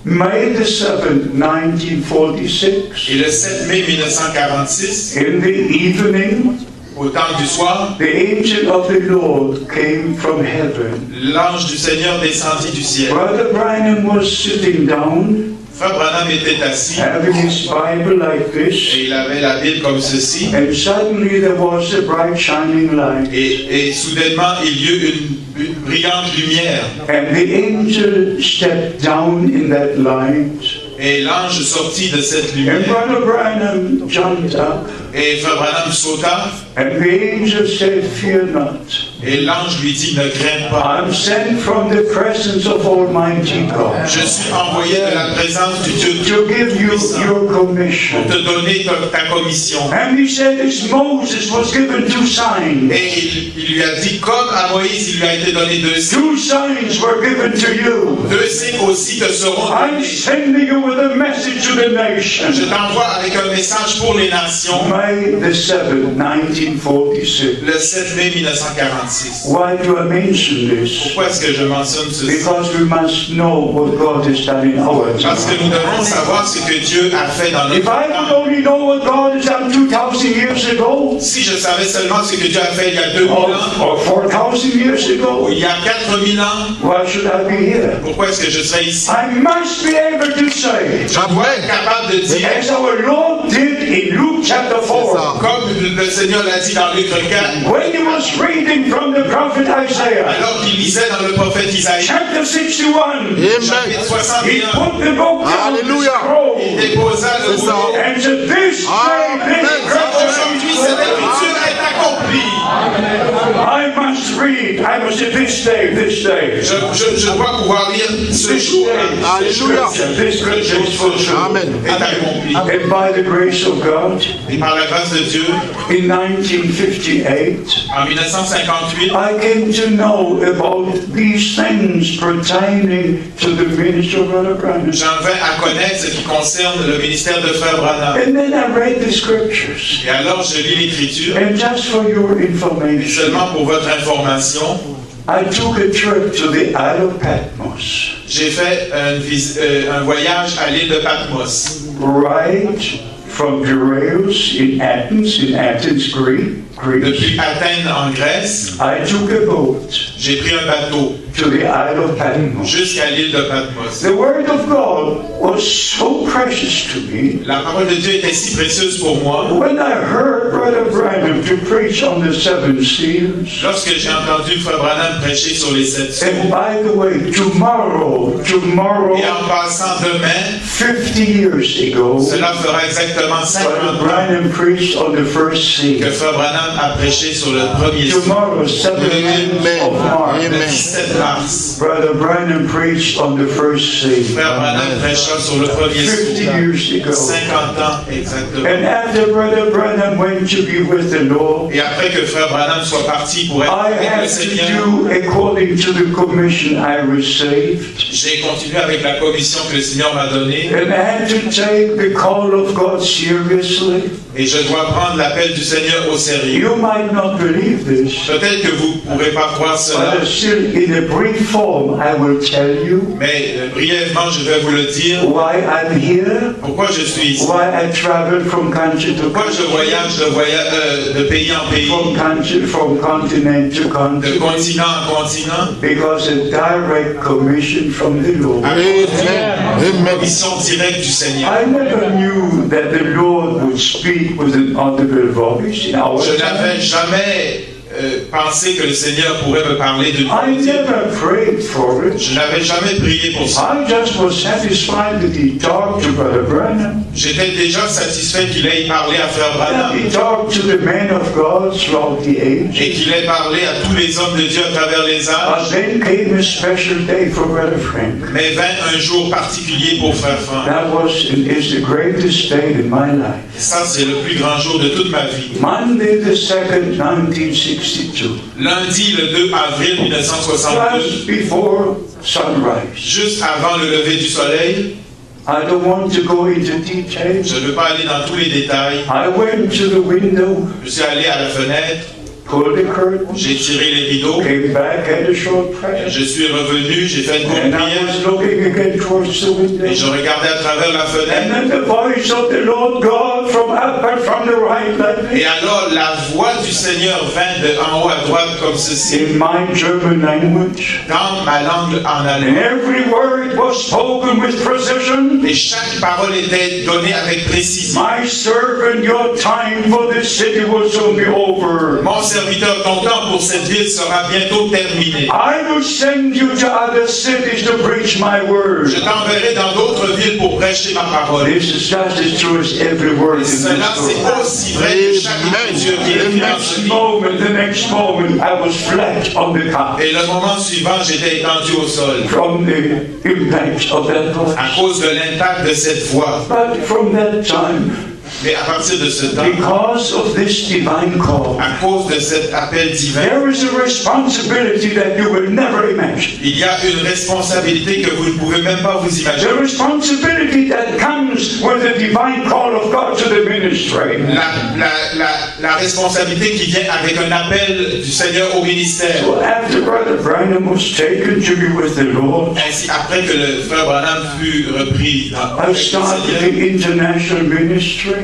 May the 7th, 1946, Et le 7 mai 1946, in the evening, au temps du soir, the angel of the Lord came from heaven. l'ange du Seigneur descendit du ciel. Brother Branham was sitting down, Frère Branham était assis having his Bible like this, et il avait la Bible comme ceci. and suddenly there was a bright shining light. Et soudainement, il y eut une brillante lumière. And the angel stepped down in that light. Et l'ange sortit de cette And lumière. Brother Branham jumped up. Et Frère Branham sauta. And the angel said, fear not. Et l'ange lui dit, ne crains pas. I'm sent from the presence of Almighty God Je suis envoyé de la présence du Dieu to give you Tout-Puissant your commission. pour te donner ta commission. And he said, as Moses was given two signs, Et il lui a dit, comme à Moïse, il lui a été donné deux signes. two signs were given to you. Deux signes aussi te seront I'm donnés. sending you with a message to the Je nation. t'envoie avec un message pour les nations. May the 7th, 1946. Le 7 mai 1946. Why do I mention this? Pourquoi est-ce que je mentionne ceci? Because we must know what God has done in our Parce que nous time. devons savoir ce que Dieu a fait dans notre If I would temps. only know what God has done 2,000 years ago, Si je savais seulement ce que Dieu a fait il y a 2000 ans, or 4,000 years ou ago, il y a 4000 ans, why should I be here? pourquoi est-ce que je serais ici? I must be able to say, Je dois être capable de dire, as our Lord did in Luke chapter 4, comme le Seigneur l'a dit dans Luc 4, when he was reading from the prophet Isaiah, alors qu'il lisait dans le prophète Isaïe, chapter 61, chapitre he 61, put the book down the Hallelujah. scroll il déposa le C'est ça. rouleau. and said, this Amen. day, this Aujourd'hui, cette écriture est accomplie. I must read. I must say this day, this day. Je dois pouvoir lire ce This jour. day, Alléluia. this scripture is fulfilled. Amen. Est accompli. And by the grace of God, Et par la grâce de Dieu, in 1958, en 1958, I came to know about these things pertaining to the ministry of Brother Branham. j'en viens à connaître ce qui concerne le ministère de Frère Branham. And then I read the scriptures. Et alors, je lis l'Écriture. And just for your Et information, seulement pour votre information, I took a trip to the Isle of Patmos, j'ai fait un voyage à l'île de Patmos. right from Piraeus in Athens, Greece. Depuis Athènes en Grèce, I took a boat j'ai pris un bateau to the Isle of Patmos. jusqu'à l'île de Patmos. The Word of God was so precious to me. La parole de Dieu était si précieuse pour moi. When I heard Brother Branham to preach on the seven seals, Lorsque j'ai entendu Frère Branham prêcher sur les sept sceaux, and by the way, tomorrow, et en passant demain, 50 years ago, cela fera exactement 50 Brother ans Branham preached on the first que seal. Frère Branham Branham a prêché sur le premier saut. Tomorrow, 17th of March, Le 17 mars, Brother Branham preached on the first seal. Frère Branham prêchera sur le premier 50 saut. years ago. 50 ans exactement. And after Brother Branham went to be with the Lord, Et après que Frère Branham soit parti pour être I avec le had to Seigneur, do according to the commission I received. j'ai continué avec la commission que le Seigneur m'a donnée. And I had to take the call of God seriously. Et je dois prendre l'appel du Seigneur au sérieux. You might not believe this, Peut-être que vous ne pourrez pas croire cela, but still in a brief form I will tell you mais brièvement je vais vous le dire. why I'm here, Pourquoi je suis ici? why I travel from country to Pourquoi je voyage de pays en pays, from continent to de continent, continent en continent? because a direct commission from the Lord. Mission directe du Seigneur. I never knew that the Lord would speak with an audible voice in our Je time. n'avais jamais pensé que le Seigneur pourrait me parler d'une I politique. never prayed for it. Je n'avais jamais prié pour ça. I just was satisfied that he talked to Brother Branham. J'étais déjà satisfait qu'il ait parlé à Frère Branham He talked to the men of God throughout the et ages. qu'il ait parlé à tous les hommes de Dieu à travers les But âges. then came a special day for Brother Frank. Mais vint un jour particulier pour Frère Franck. That was and is the greatest day in my life. Et ça, c'est le plus grand jour de toute ma vie. Monday the 2nd, 1962. Lundi, le 2 avril 1962, Just before sunrise. juste avant le lever du soleil. I don't want to go into details. Je ne veux pas aller dans tous les détails. I went to the window, Je suis allé à la fenêtre, pulled the curtain, j'ai tiré les rideaux, came back, had a short prayer. je suis revenu, j'ai fait une courte And I prière was looking again towards the window. et je regardais à travers la And fenêtre. then the voice of the Lord God from up and from the right led me. Et alors la voix du Seigneur vint de en haut à droite comme ceci, In my German language. dans ma langue en And allemand. every word was spoken with precision. Et chaque parole était donnée avec précision. My servant, your time for this city will soon be over. Mon serviteur, ton temps pour cette ville sera bientôt terminé. I will send you to other cities to preach my word. Je t'enverrai dans d'autres villes pour prêcher ma parole. This is just as true as every word in this Cela, story. c'est aussi vrai que chaque écriture qui est écrite dans ce livre. The next moment, I was flat on the couch Et le moment suivant, j'étais étendu au sol from the impact of that voice. à cause de l'impact de cette voix. But from that time, Mais à partir de ce temps, because of this divine call, à cause de cet appel divin, there is a responsibility that you will never imagine. il y a une responsabilité que vous ne pouvez même pas vous imaginer. The responsibility that comes with the divine call of God to the ministry. La responsabilité qui vient avec un appel du Seigneur au ministère. So after Brother Branham was taken to be with the Lord, Ainsi, après que le frère Branham fut repris I started the international ministry.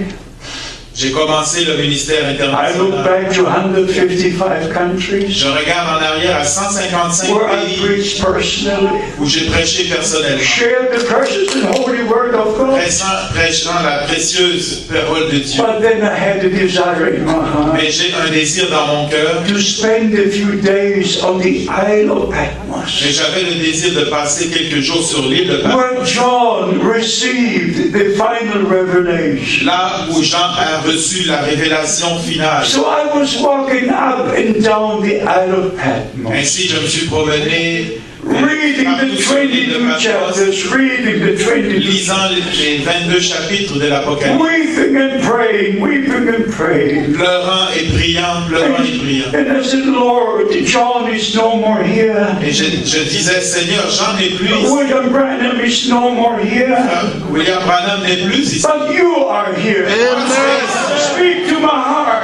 j'ai commencé le ministère I look international. back to 155 countries Je regarde en arrière à 155 where I pays preached personally, où j'ai prêché personnellement. shared the precious and holy word of God. Prêchant la précieuse parole de Dieu. But then I had a desire in my heart Mais j'ai un désir dans mon cœur. to spend a few days on the Isle of Mais Patmos, j'avais le désir de passer quelques jours sur l'île de Patmos, where John received the final revelation. là où Jean a reçu la révélation finale. So I was walking up and down the Isle of Patmos, Ainsi, je me suis promené reading partout the sur l'île de 22 Patmos, chapters, reading the 22 lisant les 22 chapitres de l'Apocalypse, weeping and praying. pleurant et priant, pleurant et priant. And I said, Lord, John is no more here. Et je disais, Seigneur, Jean n'est plus ici. William Branham is no more here. William Branham n'est plus ici. But you are here. Speak to my heart.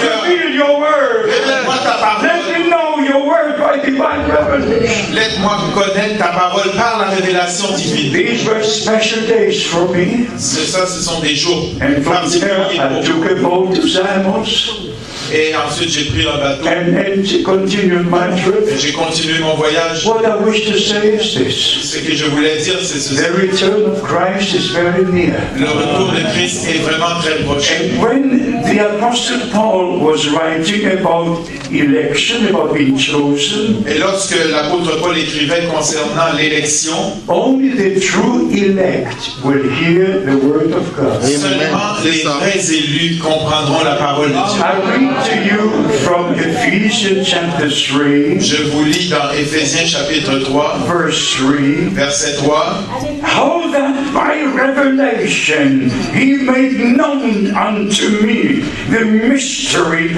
Reveal your word. Révèle-moi ta parole. Let me know your word by divine revelation. Laisse-moi connaître ta parole par la révélation divine. These were special days for me. Ça, ce sont des jours And from there, particuliers I pour took moi. a boat to Samos Et ensuite, j'ai pris un bateau and continued my et trip. j'ai continué mon voyage. What I wish to say is this. Ce que je voulais dire, c'est ceci. The return of Christ is very near. Le retour de Christ est vraiment très proche. And when the Apostle Paul was writing about election, about being chosen, Et lorsque l'apôtre Paul écrivait concernant l'élection, only the true elect will hear the word of God. seulement les vrais élus comprendront la parole de Dieu. I read to you from Ephesians chapter 3, Je vous lis dans Éphésiens chapitre 3, verse 3. verset 3. How that by revelation he made known unto me the mystery.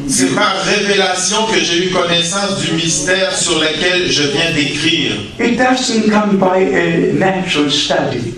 C'est par révélation que j'ai eu connaissance du mystère sur lequel je viens d'écrire. It doesn't come by a natural study.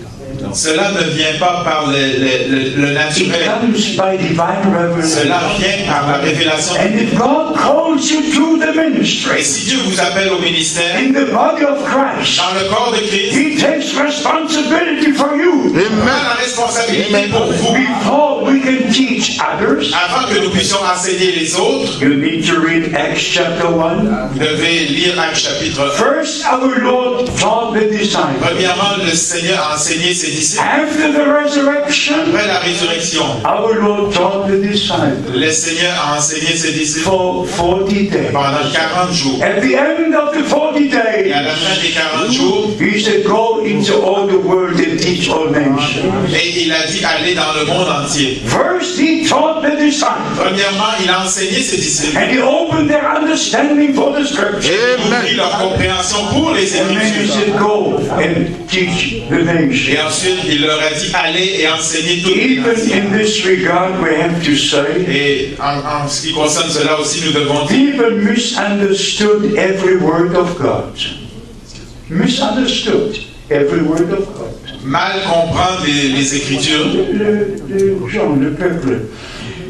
Cela ne vient pas par le It naturel. comes by divine revelation. Cela vient par la révélation. And if God calls you to the Et ministry si Dieu vous appelle au ministère, in the body of Christ, dans le corps de Christ, He takes responsibility for you. il prend la responsabilité pour vous. Before we can teach others, Avant que nous puissions enseigner les autres, you need to read Acts chapter 1. vous devez lire Actes chapitre 1. First, our Lord taught the disciples. Premièrement, le Seigneur a enseigné ses disciples. After the resurrection, Après la résurrection, our Lord taught the disciples le Seigneur a enseigné ses disciples for 40 days. pendant 40 jours. At the end of the 40 Et à la days, fin des 40 jours, He said, go into all the world and teach all nations. et il a dit aller dans le monde entier. First, He taught the disciples, Premièrement, il a enseigné ses disciples. and He opened their understanding for the Scripture. Il ouvrit leur compréhension pour les And then He Écritures. said, go and teach the Et nations. ensuite, il leur a dit allez et enseignez toutes les Even nations. in this regard, we have to say, Et en ce qui concerne cela aussi, nous devons dire people misunderstood every word of God. Misunderstood every word of God. mal comprendre les Écritures. Le peuple.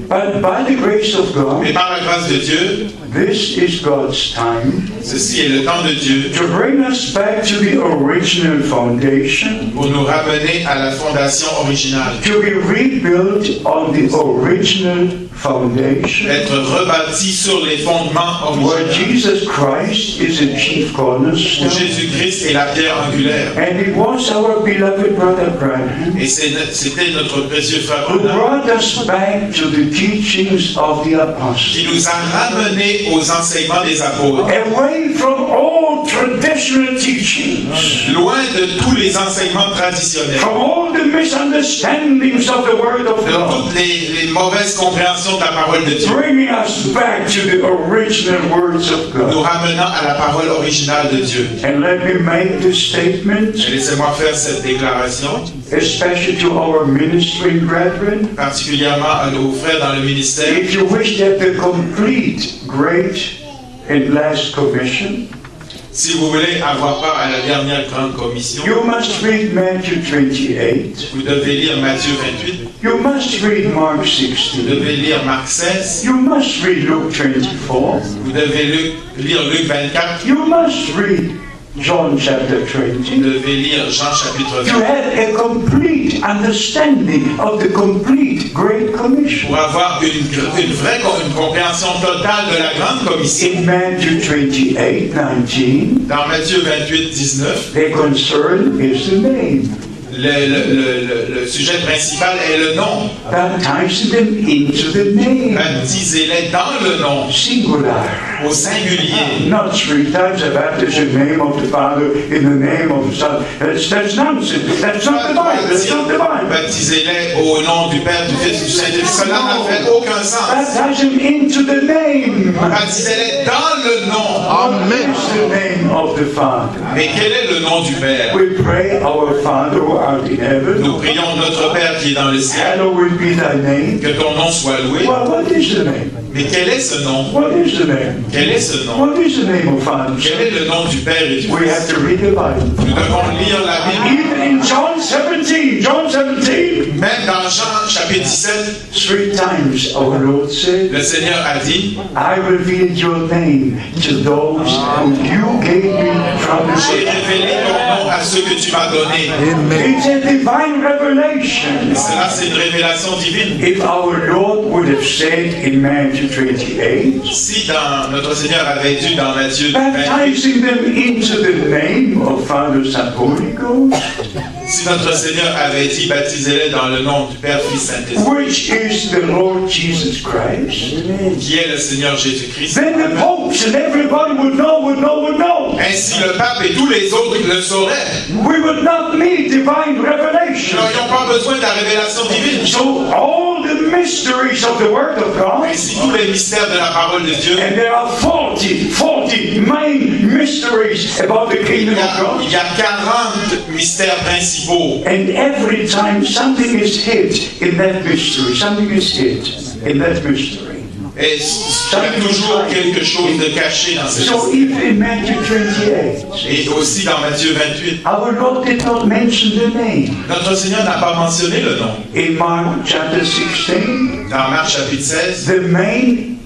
But by the grace of God, Mais par la grâce de Dieu, this is God's time ceci est le temps de Dieu to bring us back to the original foundation, pour nous ramener à la fondation originale, to be rebuilt on the original foundation, être rebâti sur les fondements where originaux. Jesus Christ is the chief Où cornerstone. Jésus-Christ est la pierre angulaire. And it was our beloved brother Branham Et c'était notre précieux frère who Branham brought us back to the teachings of the apostles, qui nous a ramenés aux enseignements des apôtres, away from all traditional teachings, loin de tous les enseignements traditionnels, from all the misunderstandings of the Word of de God, toutes les mauvaises compréhensions de la parole de Dieu, bringing us back to the original words of nous God. ramenant à la parole originale de Dieu. And let me make this statement, Et laissez-moi faire cette déclaration, especially to our ministering brethren. particulièrement aux frères dans le ministère. If you wish that the complete, great, and last commission, Si vous voulez avoir part à la dernière grande commission, you must read Matthew 28. vous devez lire Matthieu 28, You must read Mark vous 16. devez lire Marc 16, You must read Luke 24. vous devez lire Luc 24, You must read John chapter vous 20. devez lire Jean chapitre To 20. have a complete understanding of the complete Great Commission. Pour avoir une compréhension totale de la grande commission. In Matthew 28:19, Dans Matthieu 28, 19, the concern is the name. le sujet principal est le nom. Baptize them into the name. Baptisez-les dans le nom, Singular. au singulier. Not 3 times I baptize in the name of the Father, in the name of the Son. That's nonsense. That's not the Bible. That's not the Bible. Baptisez-les au nom du Père, du Fils, du Saint-Esprit. Cela n'a fait aucun sens. Baptize them into the name. Baptisez-les dans le nom. What is the name of the Father? Mais quel est le nom du Père? We pray, our Father who art in heaven, Nous prions notre Père qui est dans le ciel, hallowed be thy name. que ton nom soit loué. Well, what is the name? Mais quel est ce nom? What is the name? Quel est ce nom? What is the name of Father? Quel est le nom du Père et du We have Fils? to read the Bible. Nous devons lire la Bible. Even in John 17, Même dans Jean chapitre 17, 3 times our Lord said, le Seigneur a dit, I revealed your name to those whom you gave me from the j'ai sea. révélé ton nom à ceux que tu m'as donnés. It's a divine revelation. Cela, c'est une révélation divine. If our Lord would have said in Matthew 28, Si notre Seigneur avait dit dans Matthieu 28, baptizing them into the name of Father, Son, Holy Ghost, si notre Seigneur avait dit baptisez-les dans le nom du Père, Fils, Saint-Esprit, which is the Lord Jesus Christ, qui est le Seigneur Jésus-Christ, then the popes and everybody would know. ainsi le pape et tous les autres le sauraient. We would not need divine Nous revelation. n'aurions n'ont pas besoin de la révélation divine. So all the mysteries of the Word of God, Ainsi, tous les mystères de la parole de Dieu, and there are 40 main mysteries about the kingdom of God. il y a 40 mystères principaux. And every time something is hid in that mystery, something is hid in that mystery. Et il y a toujours quelque chose de caché dans ces So mystères. even in Matthew 28, Et aussi dans Matthieu 28, our Lord did not mention the name. notre Seigneur n'a pas mentionné le nom. In Mark chapter 16, Dans Marc chapitre 16, the main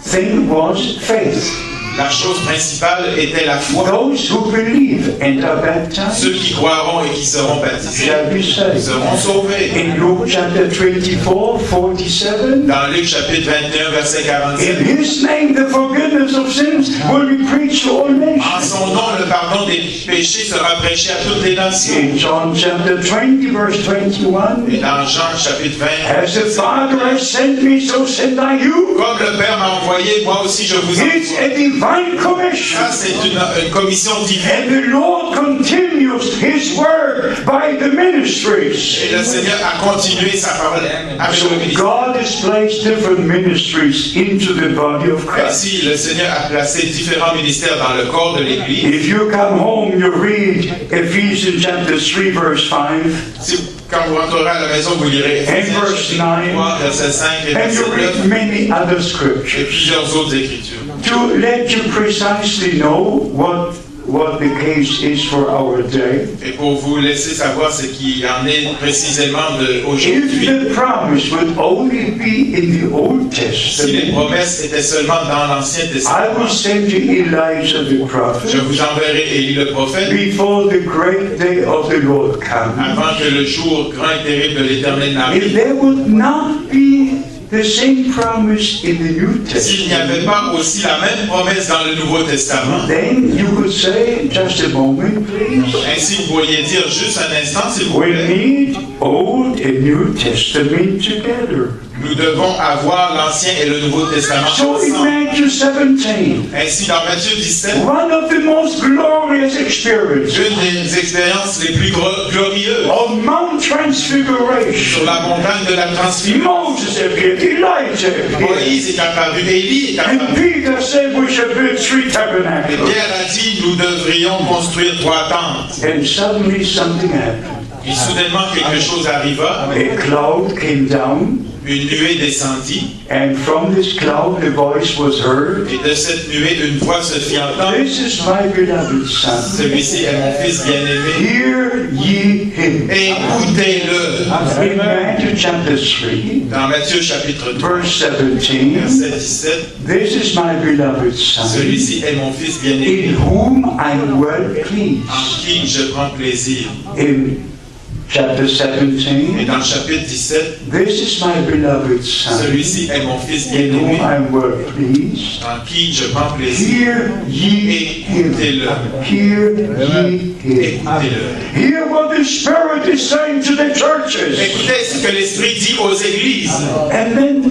thing was faith. la chose principale était la foi. Those who believe and are baptized Ceux qui croiront et qui seront baptisés shall be saved. seront sauvés. In Luke chapter 24, 47, Dans Luc chapitre 21, verset in 47, His name the forgiveness of sins will be preached to all en nations. son nom, le pardon des péchés sera prêché à toutes les nations. In John chapter 20, verse 21, Et dans Jean chapitre 20, as the Father has sent me, so send I you. comme le Père m'a envoyé, moi aussi je vous It's envoie. a divine commission. Ça, c'est une commission divine. And the Lord continues His word by the ministries. Et le Seigneur a continué sa parole avec So le ministère. God has placed different ministries into the body of Christ. Ainsi, le Seigneur a placé différents ministères dans le corps de l'Église. If you come home, you read Ephesians chapter 3, verse 5, Si, quand vous rentrerez à la maison, vous lirez Éphésiens verse chapitre 9. 3, verset 5 et and verset you 9 read many other et scriptures plusieurs autres écritures. to let you precisely know what the case is for our day. Et pour vous laisser savoir ce qu'il en est précisément If aujourd'hui. the promise would only be in the Old Si les Testament, promesses étaient seulement dans l'Ancien I Testament, will send you Elijah the je prophet vous enverrai Élie le prophète before the great day of the Lord comes. avant que le jour grand et terrible de l'Éternel n'arrive. If there would not be the same promise in the New S'il n'y avait Testament, pas aussi la même promesse dans le Nouveau Testament, then you could say, just a moment please, ainsi vous pourriez dire juste un instant, s'il vous we plaît, need Old and New Testament together. nous devons avoir l'Ancien et le Nouveau Testament So in ensemble. Matthew 17, Ainsi, dans Matthieu 17, one of the most glorious experiences une des expériences les plus glorieuses of Mount Transfiguration, sur la montagne de la transfiguration. Moses appeared, Elijah appeared, Moïse est apparu, Élie est and apparu. Peter said we should build 3 Et tabernacles. Pierre a dit, nous devrions construire 3 tentes. And suddenly something happened. Et soudainement, quelque chose arriva, A cloud came down, une nuée descendit, and from this cloud the voice was heard, et de cette nuée, une voix se fit entendre. "This is my beloved Son. Celui-ci est mon fils bien-aimé. Hear ye him." Écoutez-le. In Matthew chapter 3, Dans Matthieu chapitre 3, verse 17, verset 17, "This is my beloved Son, celui-ci est mon fils in bien-aimé, whom I am well en pleased." qui je prends plaisir. In chapter Et 17, dans le chapitre 17, "This is my beloved Son, celui-ci est mon fils in whom bien-aimé, I am well pleased. en qui je prends plaisir. Hear ye him." Écoutez-le. Hear ye him. Écoutez-le. Hear what the Spirit is saying to the churches. Écoutez ce que l'Esprit dit aux églises. And then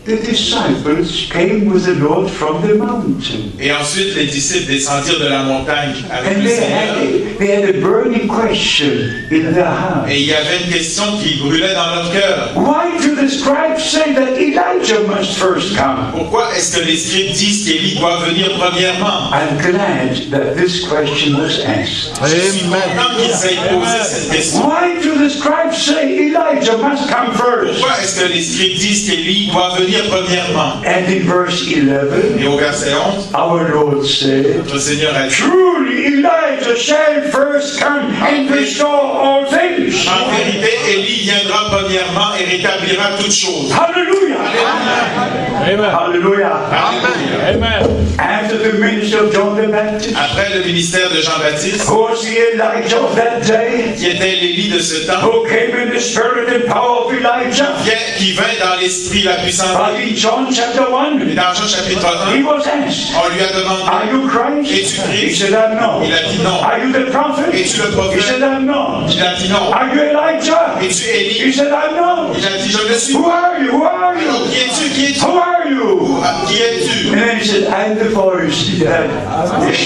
the disciples came with the Lord from the mountain. Et ensuite, les disciples descendirent de la montagne avec And le Seigneur. they had a burning question in their heart. Et il y avait une question qui brûlait dans leur cœur. Why do the scribes say that Elijah must first come? Pourquoi est-ce que les scribes disent qu'Élie doit venir premièrement? I'm glad that this question was asked. Je suis content qu'ils aient posé cette question. Why do the scribes say Elijah must come first? Pourquoi est-ce que les scribes disent qu'Élie doit venir premièrement? And in verse 11, Et au verset 11, our Lord said, notre Seigneur a dit, "Truly Elijah shall first come and restore all things." en vérité, Élie viendra premièrement et rétablira toutes choses. Hallelujah! Hallelujah! Alléluia. After the ministry of John the Baptist, Après le ministère de Jean-Baptiste, who was the Elijah of that day, qui était l'Élie de ce temps, who came in the spirit and power of Elijah, qui vint dans l'esprit la puissance. but in John chapter Et 1, dans Jean chapitre he 1, was asked, on lui a demandé, "Are you Christ?" Es-tu Christ? He said, "I'm not." il a dit non. "Are you the prophet?" Es-tu le He prophète? said, "I'm not." Il a dit non. "Are you Elijah?" Es-tu He Élie? said, "I'm not." Il a dit je le suis. "Who are you? Who are Alors, you? qui es-tu? Qui es-tu? Who are you?" Qui es-tu? And then he said, "I'm the voice that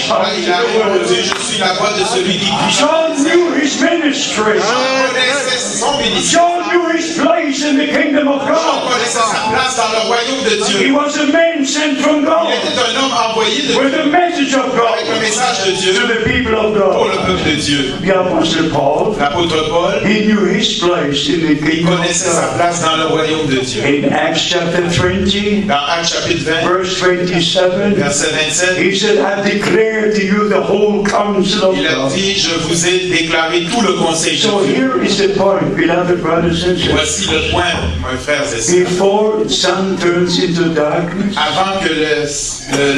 Ah, il a répondu, je suis la voix de celui qui crie. John knew his ministry. Je connaissais connaissait son ministère. John knew his place in the kingdom of Jean God. connaissait sa place dans le royaume de He Dieu. was a man sent from Il God était un homme envoyé de with Dieu the message of avec le God message de Dieu to the people of pour God. le peuple de Dieu. The Apostle Paul, L'apôtre Paul, he knew his place in the il kingdom of connaissait sa God. place dans le royaume de Dieu. In Acts chapter 20, Dans Actes chapitre 20, verse 27, verset 27, he said, I declare to you the whole counsel of il a God. dit, je vous ai déclaré tout le conseil de So Dieu. here is the point, beloved brothers and sisters. Voici le point, mes frères et sœurs. Before the sun turns into darkness, Avant que le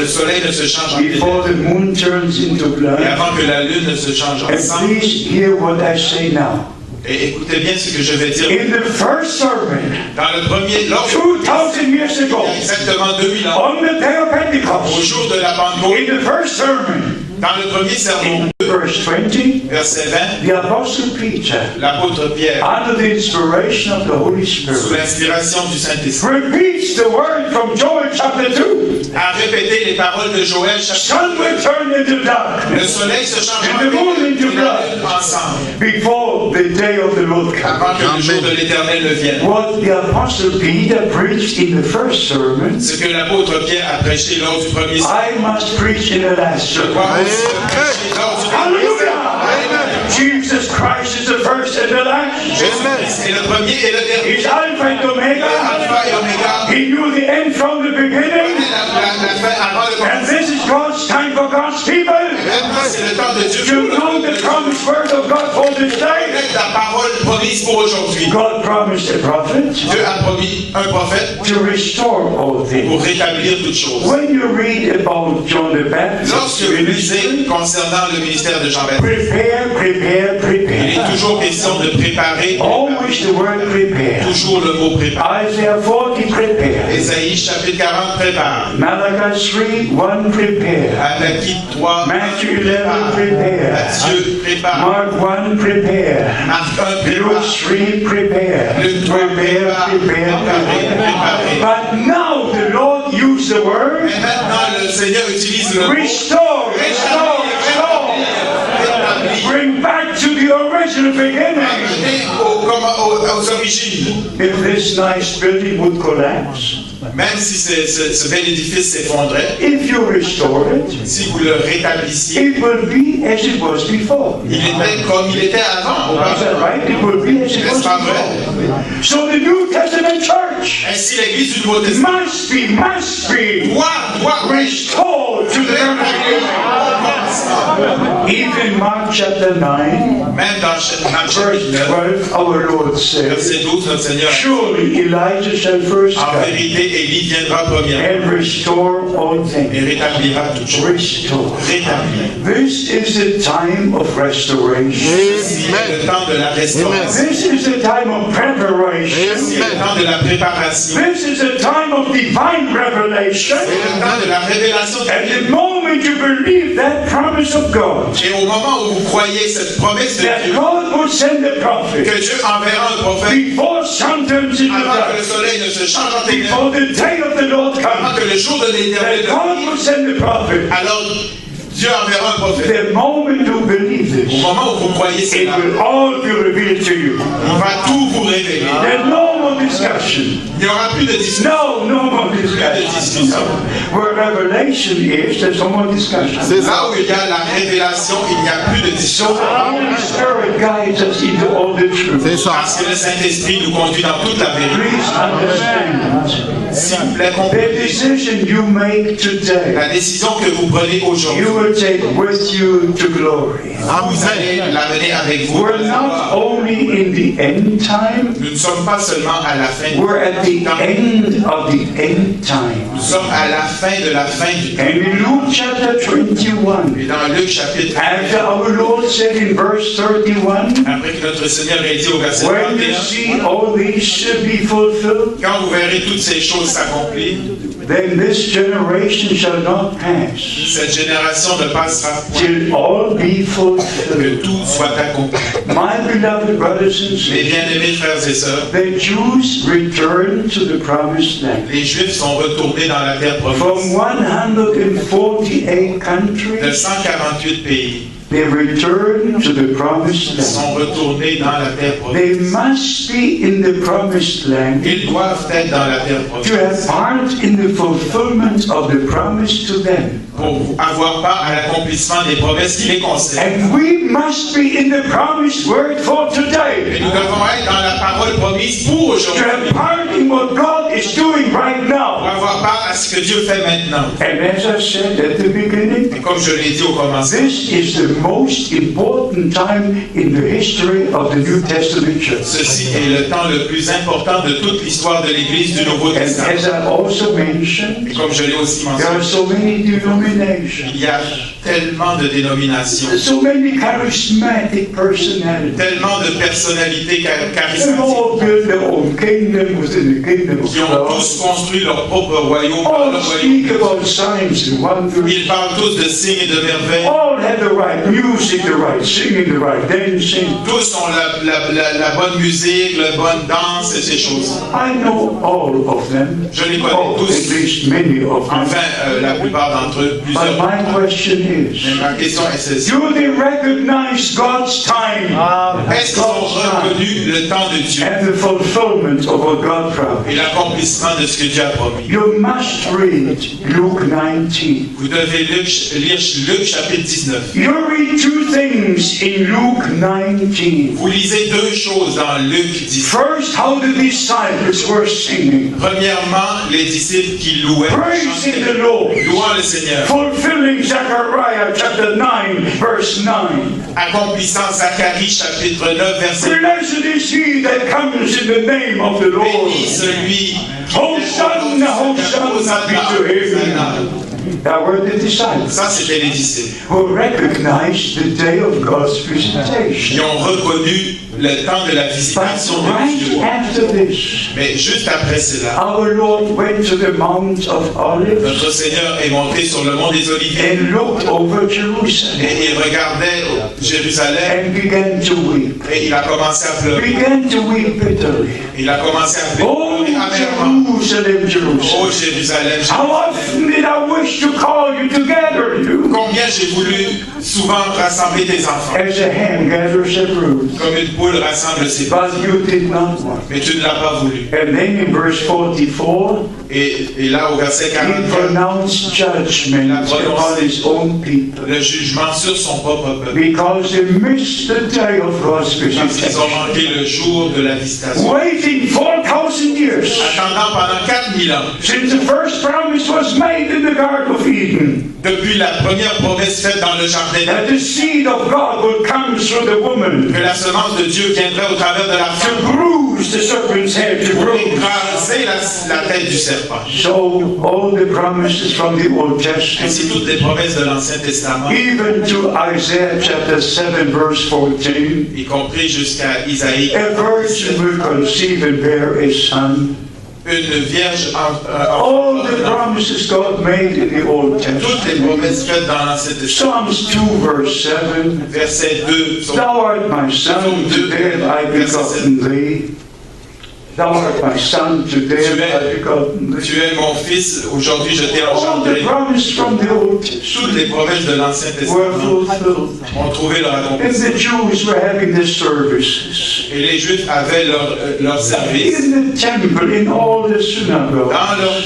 soleil ne se change en ténèbres, before the moon turns into et blood, avant que la lune ne se change en and sang, please hear what I say now. et écoutez bien ce que je vais dire. In the first sermon, Dans le premier, lors 2,000 years il y ago, a exactement 2000 ans, on the day of au Pentecost, jour de la Pentecôte, in the first sermon, dans le premier sermon, verse 20, verset 20, the Apostle Peter, l'apôtre Pierre, under the inspiration of the Holy sous Spirit, l'inspiration du Saint-Esprit, repeats the word from Joel chapter 2. a répété les paroles de Joël chapitre Sun will turn into darkness Le soleil se change en and the moon into ténèbres blood ensemble, before the day of the Lord comes. avant que le jour de l'Éternel ne vienne. What the Apostle Peter preached in the first sermon, Ce que l'apôtre Pierre a prêché lors du premier sermon, I must preach in the last je sermon. dois aussi le prêcher lors du dernier Hallelujah! Jesus Christ is the first and the last. C'est le premier et le dernier. He's Alpha and Omega. Alpha et Oméga. He knew the end from the beginning. La fin avant le And commencement. this is God's time for God's people Maintenant, c'est le temps de Dieu. to know the promised word of God for this day. La parole promise pour aujourd'hui. God promised a prophet Dieu a promis un prophète to restore all pour things. rétablir toutes choses. When you read about John the Baptist, Lorsque vous lisez concernant le ministère de Jean-Baptiste, prepare, prepare, il est prepare. toujours question de préparer, Always the word prepare. toujours le mot préparer. Isaiah 40, prepare. Ésaïe chapitre 40 prépare. Malachi 3, 1, prepare. Malachie 3 Matthew 11, prépare. prepare. Matthieu prépare. Mark 1, prepare. Marc 1 Luke prépare. 3, prepare. Luc 3 Prepare, prepare, prepare. prépare. But now the Lord used the word Et maintenant, le Seigneur utilise le mot restore, restore, restore. rétablir. Bring back to the original beginning. Ramener aux origines. If this nice building would collapse, Même si ce bel édifice s'effondrait, if you restore it, si vous le rétablissiez, it will be as it was before. il était comme il était avant. Is that right? It will be as it was N'est-ce pas before. vrai? So the New Testament church Ainsi, l'Église du Nouveau Testament must be doit restored to the very commencement. Even Mark chapter 9, Même dans Marc verse chapitre 9, 12, our Lord said, verset 12, notre Seigneur, surely Elijah shall first en come vérité, Élie viendra premièrement and restore all et things. rétablira toutes choses. Restore. Rétablir. This is the time of restoration. C'est le temps de la restauration. This is the time of preparation. C'est le temps de la préparation. This is the time of divine revelation. C'est le temps de la révélation de At Dieu. the moment you believe that promise of God, Et au moment où vous croyez cette promesse de that Dieu, God will send the prophet que Dieu enverra un prophète before sun turns into avant que le dark, soleil ne se change en ténèbres, before the day of the Lord avant comes, que le jour de l'éternel that God vienne, will send the prophet. alors Dieu enverra un prophète. The moment you believe Au this, moment où vous croyez it cela, will all be revealed to you. il va tout vous révéler. There's no more discussion. Il n'y aura plus de discussion. No more Plus de discussion. discussion. Where revelation is, there's no more discussion. Là où il y a la révélation, il n'y a plus de discussion. So the Holy Spirit guides us into all the truth. C'est ça. Parce que le Saint-Esprit nous conduit dans toute la vérité. Please understand. S'il vous plaît, The comprenez. decision you make today, La décision que vous prenez aujourd'hui, you will take with you to glory. vous allez l'amener avec vous. We're not only in the end time, Nous ne sommes pas seulement à la fin du we're at the temps. end of the end Nous time. sommes à la fin de la fin du temps. And in Luke chapter 21, Et dans Luc chapitre 1, after our Lord said in verse 31, après que notre Seigneur ait dit au verset when you 31, see all these should be fulfilled, quand vous verrez toutes ces choses s'accomplir, then this generation shall not pass cette génération ne passera point till all be fulfilled. que tout soit accompli. My beloved brothers and Mes sisters, bien-aimés frères et sœurs, the Jews returned to the promised land. les Juifs sont retournés dans la terre From promise 148 de countries, 148 pays. they return to the promised Ils sont land. retournés dans la terre They promise. must be in the promised land Ils doivent être dans la terre to have promise part in the fulfillment of the promise to them. pour avoir part à l'accomplissement des promesses qui les concernent. And we must be in the promised word for Et today. nous devons être dans la parole promise pour To aujourd'hui, have part in what God is doing right pour now. avoir part à ce que Dieu fait maintenant. And as I said at the beginning, Et comme je l'ai dit au commencement, this is the most important time in the history of the New Testament church. ceci est le temps le plus important de toute l'histoire de l'Église du Nouveau And Testament. as I also mentioned, Et comme je l'ai aussi there are mentionné, so many denominations, il y a tellement de dénominations, so many charismatic personalities. tellement de personnalités They've charismatiques all built their own kingdom within the kingdom of qui ont God. tous construit leur propre royaume dans All leur speak royaume. about signs and wonders. Ils parlent tous de signes et de merveilles. All have the right music, the right singing, the right dancing. Tous ont la bonne musique, la bonne danse et ces choses. I know all of them. Je les connais Oh, at tous. least many of them. Enfin, la plupart d'entre eux, But plusieurs. my question Mais is, ma question est celle-ci. do they recognize God's time Est-ce qu'ils ont reconnu le temps de Dieu and the fulfillment of what God promised? et l'accomplissement de ce que Dieu a promis? You must read Luke 19. Vous devez lire Luc chapitre 19. You read two things in Luke 19. Vous lisez deux choses dans Luc 19. First, how the disciples were singing, Premièrement, les disciples qui louaient, praising chantaient, the Lord, louant le Seigneur, fulfilling Zechariah chapter 9, verse 9. accomplissant Zacharie chapitre 9 verset 9. Blessed is he that comes in the name of the Lord. Béni celui qui Hosanna, Hosanna be to him. That were the disciples Ça, c'était les disciples who recognized the day of God's qui visitation. ont reconnu le temps de la But visitation de right Dieu. after this, Mais juste après cela, our Lord went to the Mount of Olives notre Seigneur est monté sur le mont des Oliviers and looked over Jerusalem et il regardait Jérusalem and began to weep. et il a commencé à pleurer. Began to weep bitterly. Il a commencé à Oh, pleurer amèrement. Jerusalem, Jerusalem. Oh Jérusalem, How often did I wish to call you together, you, combien j'ai voulu souvent rassembler tes enfants, as a hen gathers a brood, comme une poule rassemble ses but you did not want. mais tu ne l'as pas voulu. And then in verse 44, Et là au verset he 44, pronounced judgment upon his own people le jugement sur son propre peuple. because they missed the day of God's Parce qu'ils ont visitation. manqué le jour de la visitation. Waiting 4,000 years Attendant pendant 4000 ans, since the first promise was made in the Garden of Eden depuis la première promesse faite dans le jardin that d'Éden, the seed of God would come through the woman que la semence de Dieu viendrait au travers de la to femme bruise the serpent's head, to pour bruise. écraser la tête du serpent. So all the promises from the Old Ainsi Testament, toutes les promesses de l'Ancien Testament, even to Isaiah chapter 7 verse 14, y compris jusqu'à Isaïe, a virgin will conceive and bear a son. une vierge All the promises God made in the Old toutes les Testament. promesses faites dans l'Ancien Testament. Psalms 2 verse 7, Verset 2, Thou art my son, today have I begotten thee. Thou art my son, today have I begotten thee. tu es mon fils, aujourd'hui je t'ai All the engendré. promises from the Old Toutes Testament les promesses de l'Ancien were Testament fulfilled. ont trouvé leur And accomplissement. the Jews were having the services Et les Juifs avaient leur service in the temple, in all the synagogues.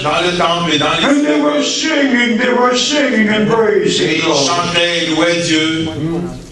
dans le temple et dans les And they were synagogues. singing and Et praising ils God. chantaient, ils louaient Dieu.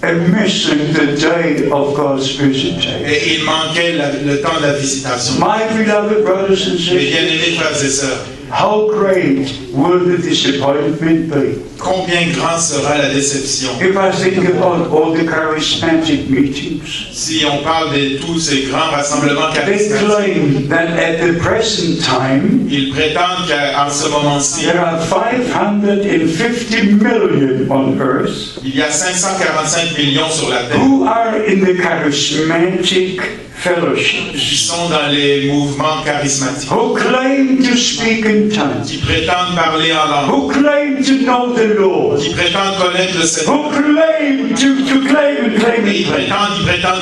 And missing the day of God's visitation. Et il manquait le temps de la visitation. My beloved brothers and Mes sisters, bien-aimés frères et sœurs, how great will the disappointment be combien grand sera la déception if I think about all the charismatic meetings. si on parle de tous ces grands rassemblements They charismatiques. claim that at the present time Ils prétendent qu'en ce moment-ci, there are 550 million on earth il y a 545 millions sur la Terre who are in the charismatic qui fellowships, sont dans les mouvements charismatiques, who claim to speak in tongues, qui prétendent parler en langue, who claim to know the Lord, qui prétendent connaître le Seigneur. who claim to claim and claim Et and claim.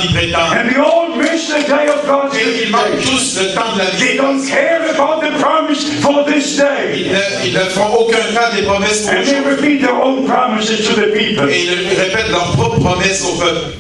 ils prétendent. And the old miss the day of God's Et ils manquent visitation. tous le temps de la They vie. don't care about the promise for this day. Ils ne font aucun cas des promesses pour And they aujourd'hui. repeat their own promises to the people. Et ils répètent leurs propres promesses au peuple.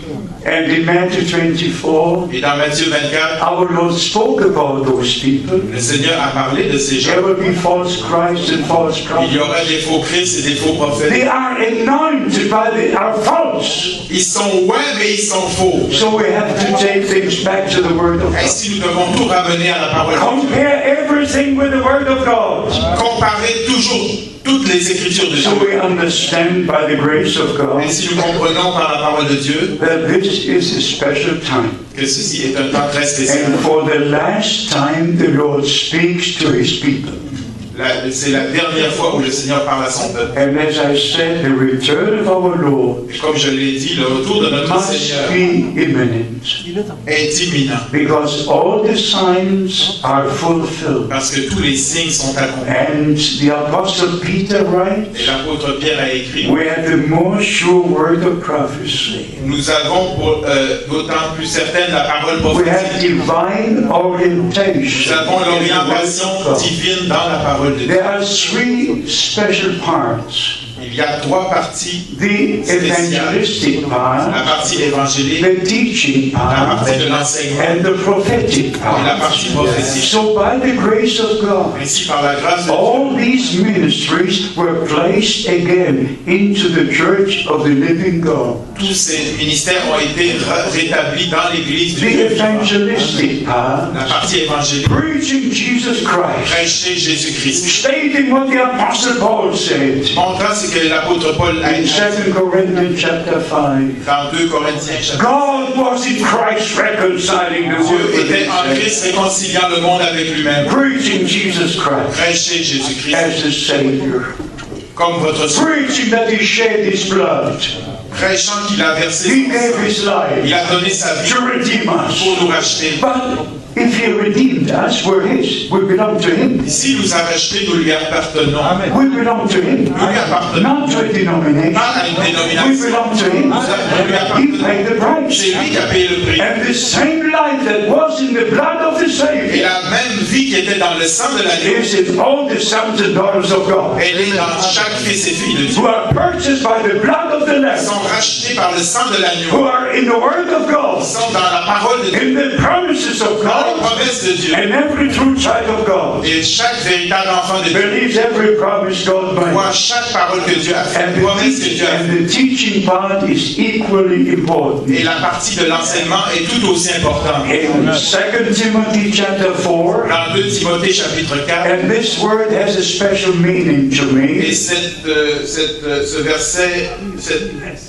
And in Matthew 24, Et dans Matthieu 24, our Lord spoke about those people. le Seigneur a parlé de ces gens. There will be false Christs and false Il y prophets. aura des faux Christ et des faux prophètes. They are anointed by are false. Ils sont ouais, mais ils sont faux. So we have to take things back to the Word of God. Ainsi, nous devons tout ramener à la parole de Dieu. Compare everything with the Word of God. Comparer toujours toutes les Écritures de So Dieu. we understand by the grace of God Ainsi, nous comprenons par la parole de Dieu that this is a special time. que ceci est un temps très spécial. And for the last time, the Lord speaks to His people. C'est la dernière fois où le Seigneur parle à son peuple. And as I said, the return of our Lord Et comme je l'ai dit, le retour de notre must Seigneur be imminent, est imminent. because all the signs are fulfilled. Parce que tous les signes sont accomplis. And the Apostle Peter Et writes, l'apôtre Pierre a écrit, we have the more sure word of prophecy. nous avons d'autant plus certaine la parole We have prophétique. divine Nous orientation. avons in the l'orientation word of God. divine dans la parole de Dieu. There are three special parts. Il y a trois parties. The evangelistic La part, partie évangélique, the teaching la part, partie de l'enseignement and the prophetic et la part. partie prophétique. So by the grace of God, Ainsi, par la grâce de Dieu, all these ministries were placed again into the church of the living God. tous ces ministères ont été rétablis dans l'Église du The Dieu vivant. evangelistic part, La partie évangélique, preaching Jesus Christ, prêcher Jésus-Christ. stating what the Apostle Paul said Montrant ce que l'apôtre Paul a in dit 2 Corinthians chapter 5. dans 2 Corinthiens chapitre. God was in Christ reconciling the world Dieu with était en himself. Christ réconciliant le monde avec lui-même. Preaching Jesus Christ Prêcher Jésus-Christ as the Savior. comme votre sauveur. Preaching that He shed His blood. Prêchant qu'il a versé He son gave sang. His life Il a donné sa vie to redeem us. pour nous racheter. But if He redeemed us, we're His. We belong to Him. S'il nous a rachetés, nous lui appartenons. We belong to Him. Not to a denomination. Pas à une We dénomination. belong to Him. He paid the price. C'est lui qui a payé le prix. And the same life that was in the blood of the Et Savior la même vie qui était dans le sang de l'agneau, is in all the sons and daughters of God, elle est dans chaque fils et fille de Dieu. who are purchased by the blood of the Ils Lamb, sont rachetés par le sang de who l'agneau. are in the Word of Ils God, sont dans la parole de Dieu, in the promises of dans les God, promesses de Dieu. and every true child of God Et chaque véritable enfant de Dieu believes every promise God voit made. chaque parole que Dieu a faite, And une promesse que Dieu a faite. the teaching part is equally important. Et la partie de l'enseignement est tout aussi importante. In 2 Timothy chapter 4, Dans 2 Timothée chapitre 4, and this word has a special meaning to et me. ce verset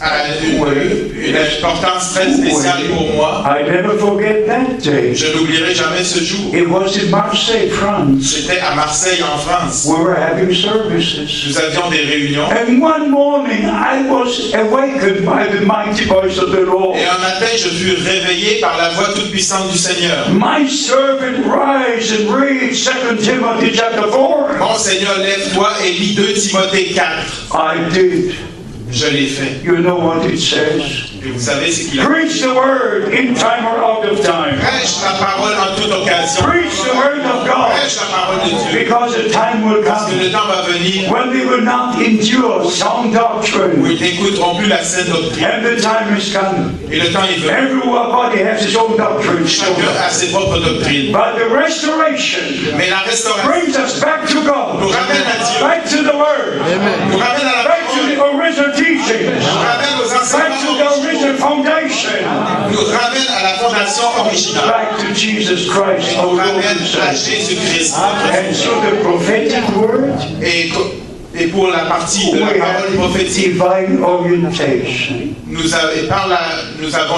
a une importance très spéciale pour moi. I never forget that day. Je n'oublierai jamais ce jour. It was in Marseille, France. J'étais à Marseille, en France. We were having services. Nous avions des réunions. And one morning I was awakened by the mighty voice of the Lord. Et un matin, je fus réveillé par la voix toute-puissante du Seigneur. My servant, rise and read 2 Timothy chapter 4. Mon Seigneur, lève-toi et lis 2 Timothée 4. I did. Je l'ai fait. You know what it says? Et vous savez ce qu'il a dit. Preach the word in time or out of time. Prêche la parole en toute occasion. Preach the word of God. Prêche la parole de Dieu. Because a time will Parce que come le temps va venir when they will not endure sound où doctrine. ils n'écouteront plus la saine doctrine. And the time is coming. Et le temps est venu. Everybody has his own doctrine. Chacun a ses propres doctrines. But the restoration Mais la restauration brings us back to God. nous ramène à Dieu. Back to the word. Nous ramène à la Back to the parole. original teaching. Nous ramène aux Back to the enseignements. original foundation. Nous ramène à la fondation originale. Back to Jesus Christ, Et our nous Lord ramène and à Savior. Jésus-Christ. And so the prophetic word, Et pour la partie de we la have parole prophétique, divine orientation. nous avons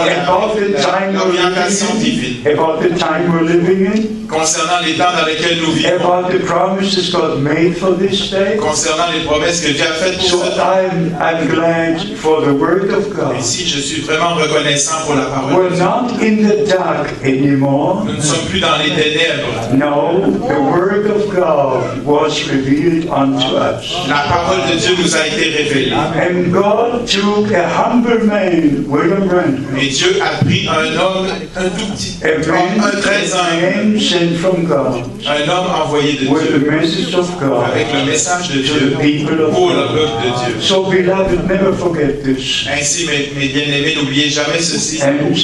About the time we're l'orientation divine. living in, about the time we're living in, Concernant les temps dans lesquels nous vivons, about the promises God made for this day. concernant les promesses que Dieu a faites pour So ce temps. I'm glad for the word of God. Ici, je suis vraiment reconnaissant pour la parole. We're not in the dark anymore. Nous ne sommes plus dans les ténèbres. No, the word of God was revealed unto us. La parole de Dieu nous a été révélée. And God took a humble man, William Branham, Et Dieu a pris un homme, un tout petit, a un très humble, man sent from God, un homme envoyé de with Dieu, the message of God avec le message de to Dieu the people of pour le God. peuple de Dieu. So, beloved, never forget this. Ainsi, mes bien-aimés, n'oubliez jamais ceci. And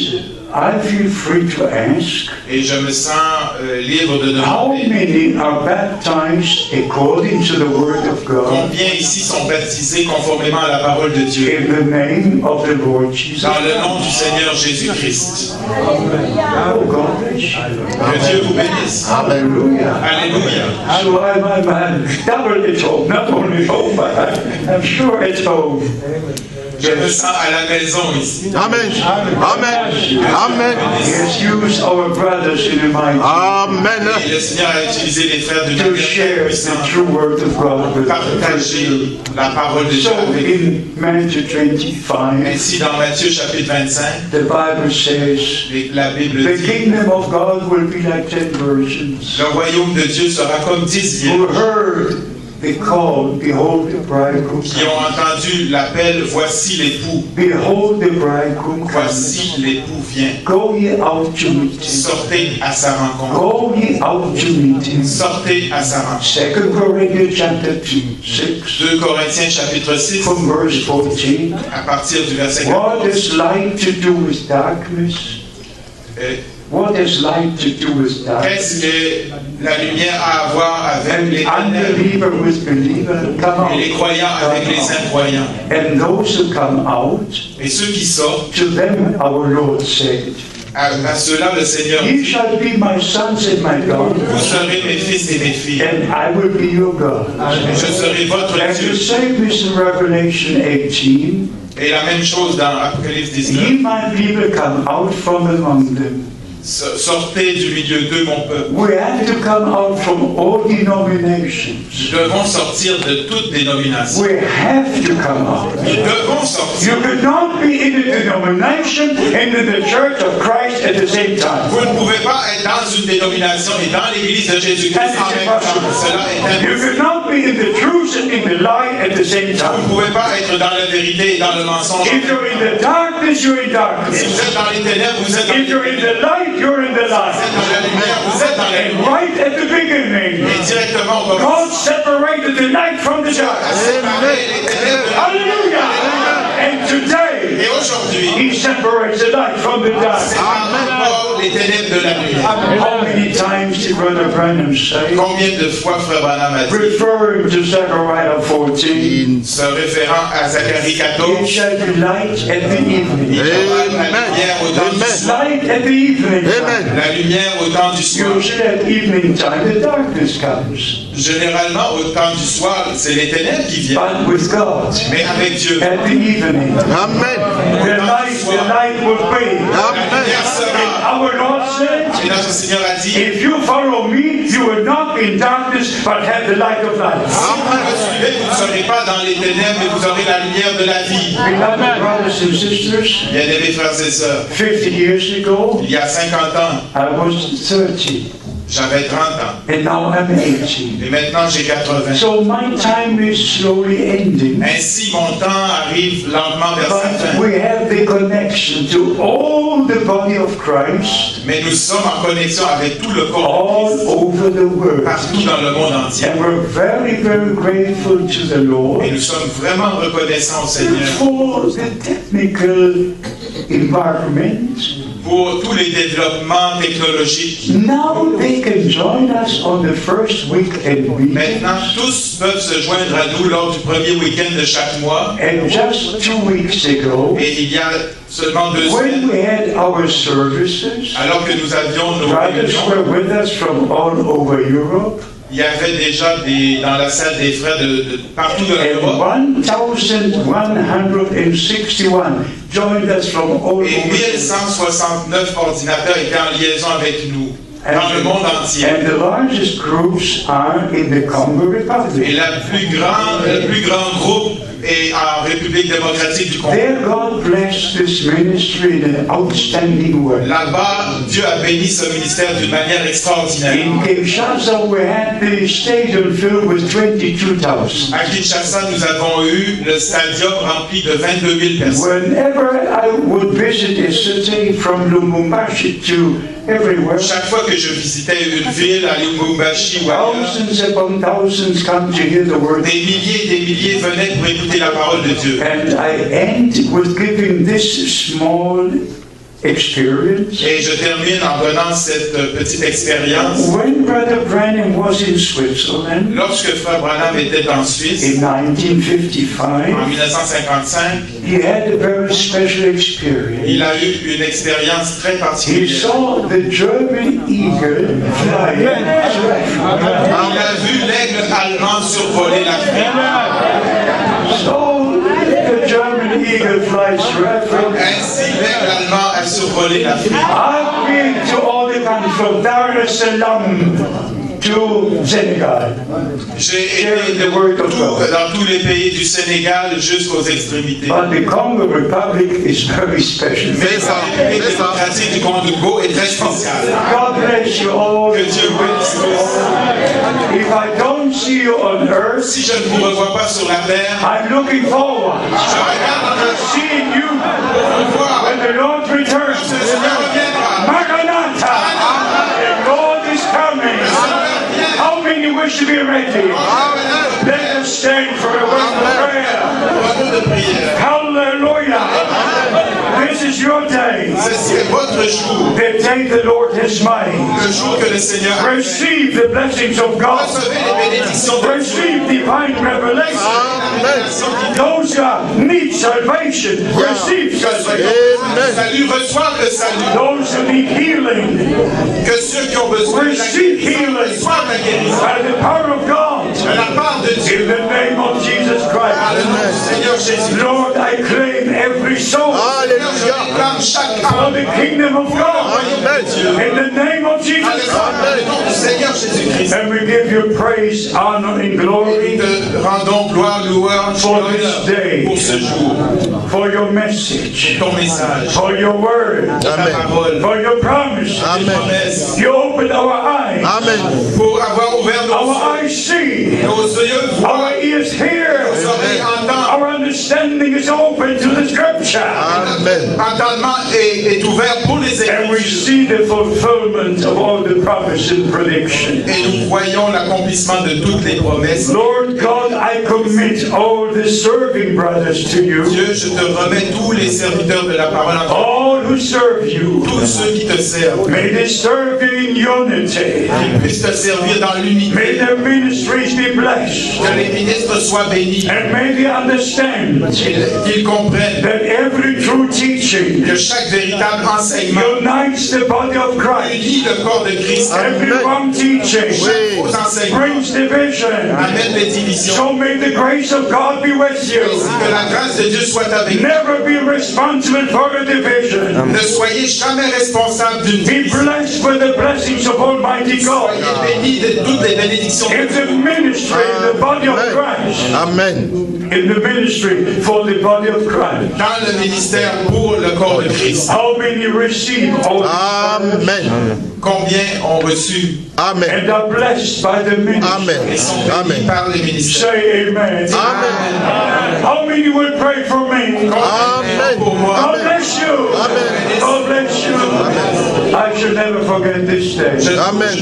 I feel free to ask, Et je me sens libre de how demander many are baptized according to the word of God combien ici sont baptisés conformément à la parole de Dieu, in the name of the Lord Jesus dans le nom du Seigneur Jésus-Christ. Oh, God bless you. Que Dieu vous bénisse. Hallelujah. Alléluia. So I'm double at home, not only home, but I'm sure at home. Je me sens à la maison ici. Amen. Amen. Amen. He has used our brothers in a mighty Amen. Et le Seigneur a utilisé les frères d'une to manière share très the puissante true word of God with us. partager la parole de Dieu So avec vous. in Matthew 25, Ainsi, dans Matthieu chapitre 25, the Bible says, la Bible the dit, kingdom of God will be like 10 virgins le royaume de Dieu sera comme 10 who vierges heard the call, behold the bridegroom qui ont comes. entendu l'appel, voici l'époux, Behold the bridegroom comes. voici l'époux vient. Go ye out to meet him. Sortez à sa rencontre. Go ye out to meet him. Sortez à sa rencontre. 2 Corinthians chapter 6, 2 Corinthiens chapitre 6, from verse 14. à partir du verset What 14. has light to do with darkness? What has light to do with Qu'est-ce darkness? que la lumière a à voir avec And les ténèbres unbeliever with believer come et les out. croyants avec les incroyants? And those who come out, Et ceux qui sortent, to them our Lord said, à ceux-là le Seigneur Ye dit, shall be my sons and my vous daughters, serez mes fils et mes filles, and I will be your God. et je serai votre And the Dieu. same is in Revelation 18. Et la même chose dans Apocalypse 19. Ye my people come out from among them. Sortez du milieu d'eux, mon peuple. We have to come out from all denominations. Nous devons sortir de toute dénomination. We have to come out. Nous devons sortir. You cannot be in a denomination and in the church of Christ at the same time. Vous ne pouvez pas être dans une dénomination et dans l'église de Jésus-Christ en même temps. Cela est You impossible. cannot be in the truth and in the lie at the same Vous ne time. pouvez pas être dans la vérité et dans le mensonge. If you're in the darkness, you're in Si darkness. vous êtes dans les ténèbres, vous êtes dans les If you're in ténèbres. the light, you're in the Vous êtes light. dans la lumière, vous êtes dans la And lumière. right at the beginning, Et directement, on God commence separated the light from the à dark. séparer les ténèbres. Hallelujah! And today, Et aujourd'hui, He separates the light from the dark. encore les ténèbres de la lumière. How many times did Brother Branham say, Combien de fois Frère Branham a dit, referring to Zechariah 14, se référant à Zacharie it 14, shall be light at the evening. il y aura la lumière au temps du soir. Light at the evening. Amen. La lumière au temps du soir. Usually at evening time, the darkness comes. Généralement, au temps du soir, c'est les ténèbres qui viennent. But with God, Mais avec Dieu, at the evening, Amen. the light will be. la lumière sera. Our Lord said, Et notre Seigneur a dit, if you follow me, you will not be in darkness, but have the light of life. si vous me suivez, vous ne serez pas dans les ténèbres, mais vous aurez la lumière de la vie. Beloved brothers and sisters, Bien-aimés frères et sœurs, 50 years ago, il y a 50 ans, I was 30, j'avais 30 ans. and now I'm 80. Et maintenant, j'ai 80. So my time is slowly ending. Ainsi, mon temps arrive lentement vers sa But fin. we have the connection to all the body of Christ Mais nous sommes en connexion avec tout le corps de all Christ, over the world. partout dans le monde entier. And we're very, very grateful to the Lord Et nous sommes vraiment reconnaissants au Seigneur for the technical environment. pour tous les développements technologiques. Now they can join us on the first weekend Maintenant, meeting. tous peuvent se joindre à nous lors du premier week-end de chaque mois. And just 2 weeks ago, Et il y a seulement 2 when semaines, we had our services, alors que nous avions nos brothers were réunions, with us from all over Europe. il y avait déjà dans la salle des frères de partout de And l'Europe. 1,161 joined us from all Et over. 1169 ordinateurs étaient en liaison avec nous dans le monde entier. And the largest groups are in the Congo Et Republic. le plus grand groupe est en République démocratique du Congo. There God God bless this ministry in an outstanding way. Là-bas, Dieu a béni ce ministère d'une manière extraordinaire. In Kinshasa, we had the stadium filled with 22,000. À Kinshasa, nous avons eu le stadium rempli de 22 000 personnes. Whenever I would visit a city from Lubumbashi to everywhere, Chaque fois que je visitais une ville à Lubumbashi ou ailleurs, thousands upon thousands come to hear the word. des milliers venaient pour écouter la parole de Dieu. And I end with giving this small experience. Et je termine en donnant cette petite expérience. When Brother Branham was in Switzerland Lorsque Frère Branham était en Suisse, in en 1955, 1955, he had a very special il experience. a eu une expérience très He particulière. saw the German eagle fly. Il a vu l'aigle allemand survoler l'Afrique. So the German eagle flies forever. Ainsi, l'aigle allemand a survolé l'Afrique. I've been to all the countries from Dar es Salaam to Senegal. J'ai été dans tous les pays du Sénégal jusqu'aux extrémités. But the Congo Republic is very special. Mais la République démocratique du Congo est très spéciale. God bless you all. Que Dieu bénisse tous. If I don't see you on earth, Si je ne vous revois pas sur la terre, I'm looking forward je regarde to seeing you pour vous voir. when the Lord returns. Le Seigneur reviendra. Maranatha! The Lord is coming. How many wish to be ready? Let us stand for a word of prayer. Un mot de prière. Hallelujah! This is your day. Ceci est votre jour. The day the Lord has made. Le jour que le Seigneur a fait. Receive the blessings of God. Recevez les bénédictions de Dieu. Receive divine revelation. Those who need salvation, receive salvation. Salut, reçoivent le salut. Those who need healing, Que ceux qui ont besoin de la receive guérison healing reçoivent la guérison. by the power of God. De la part de Dieu. In the name of Jesus Par le Christ. nom du Seigneur Jésus. Lord, I claim every soul Seigneur, je réclame chaque for âme. the kingdom of God. Dieu. In the name of Jesus Christ. Dans le nom du Seigneur Jésus-Christ. And we give you praise, honor, and glory Nous te rendons gloire, louange, For honneur this day. pour ce jour, for your message, ton message, for your word, ta parole, for your promise. tes promesses, You open our eyes. pour avoir ouvert nos Our eyes see. yeux, voient, Our ears hear. nos oreilles entendent. Our understanding is open to the scripture. Entendement est ouvert pour les And we Écritures. see the fulfillment of all the promise and prediction. Et nous voyons l'accomplissement de toutes les promesses. Lord God, I commit all the serving brothers to you. Dieu, je te remets tous les serviteurs de la parole en All who serve you. tous ceux qui te servent. May they serve you in unity. Qu'ils puissent te servir dans l'unité. May their ministries be blessed. Que les ministres soient bénis. And may they understand Qu'ils comprennent that every true teaching que chaque véritable enseignement unites the body of Christ. unit le corps de Christ. Every wrong teaching Aux enseignements brings division. amène les divisions. So may the grace of God be with Ainsi you. que la grâce de Dieu soit avec vous. Never be responsible for a division. Ne soyez jamais responsable d'une Be division. blessed with the blessings of Almighty God. Soyez bénis de toutes les bénédictions de In the Dieu. ministry, in the body of Christ. In the ministry for the body of Christ. Dans le ministère pour le corps de Christ. How many receive all Combien ont reçu and are blessed by the ministry? et sont bénis par les ministères. Say amen. How many will pray for me? Pour moi. God bless you. God bless you. I shall never forget this day. Je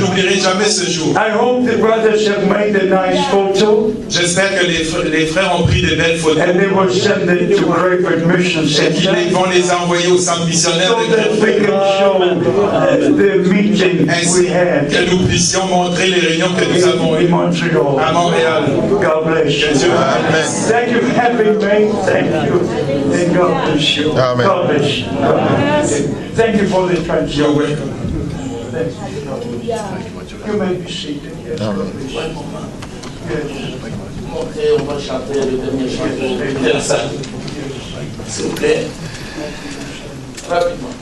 n'oublierai jamais ce jour. I hope the brothers have made a nice photo J'espère que les frères ont pris de belles photos and they will send it to Crayford Mission et qu'ils Center vont les envoyer au centre missionnaire so de that we Crète. can show the meeting Ainsi we had que nous puissions montrer les réunions que nous avons in eues Montreal. à Montréal. God bless you. Dieu vous bénisse. Thank you for having me. Thank you. And God bless you. Amen. God bless you. God bless you. Thank you for the You're translation. welcome. You may be seated. Yes. Yes. On va chanter le dernier chanteur de la salle. S'il vous plaît. Rapidement.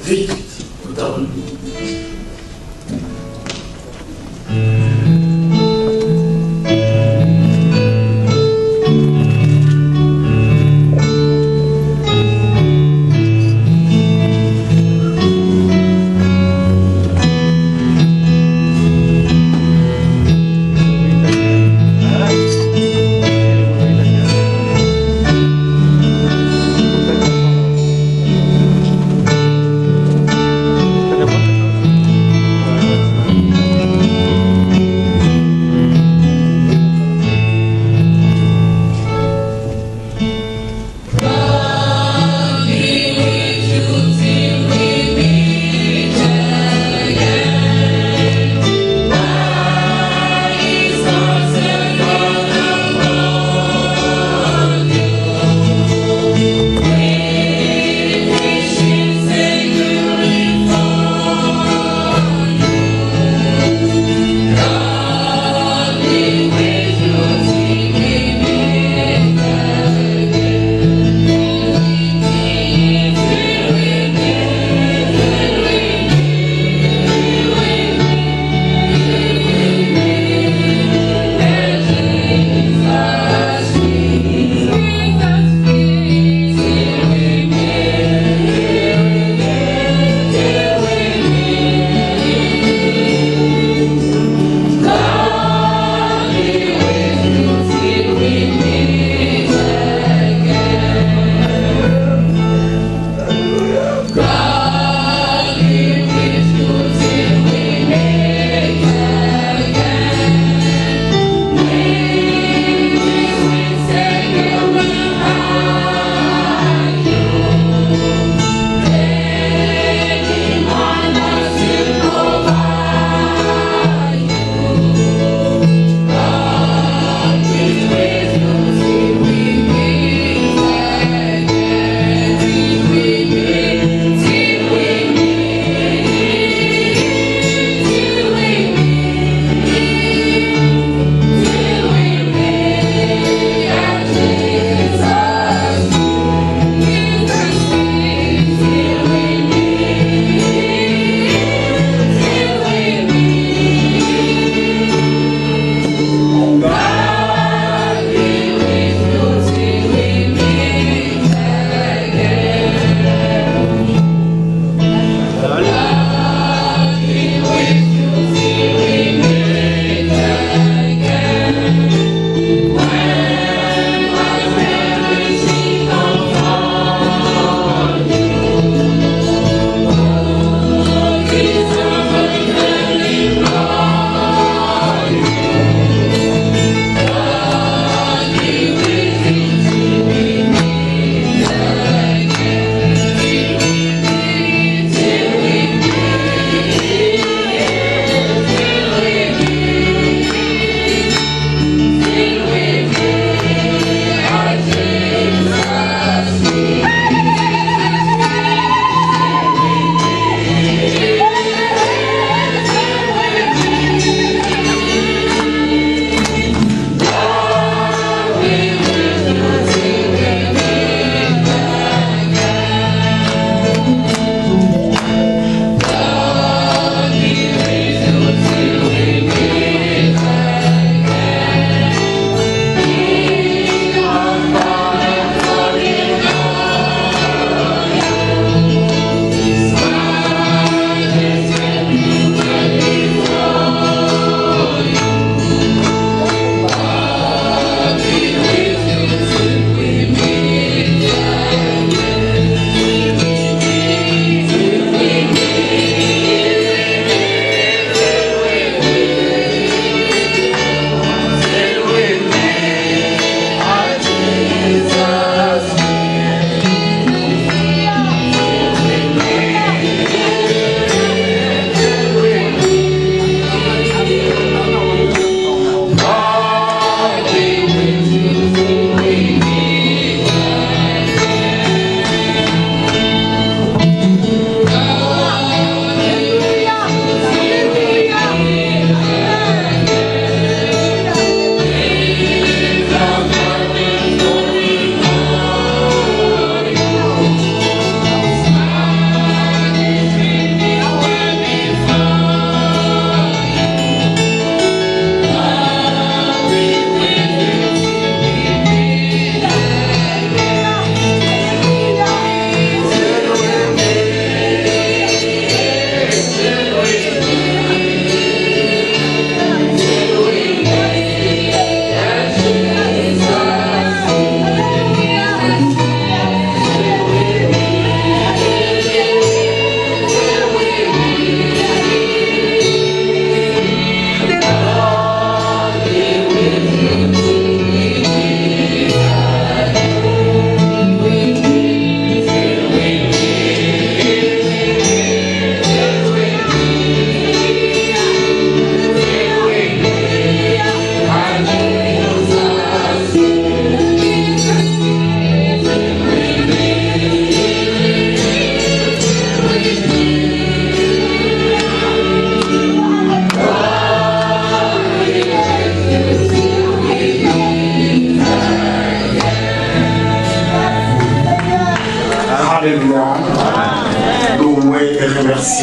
Vite, nous t'avons.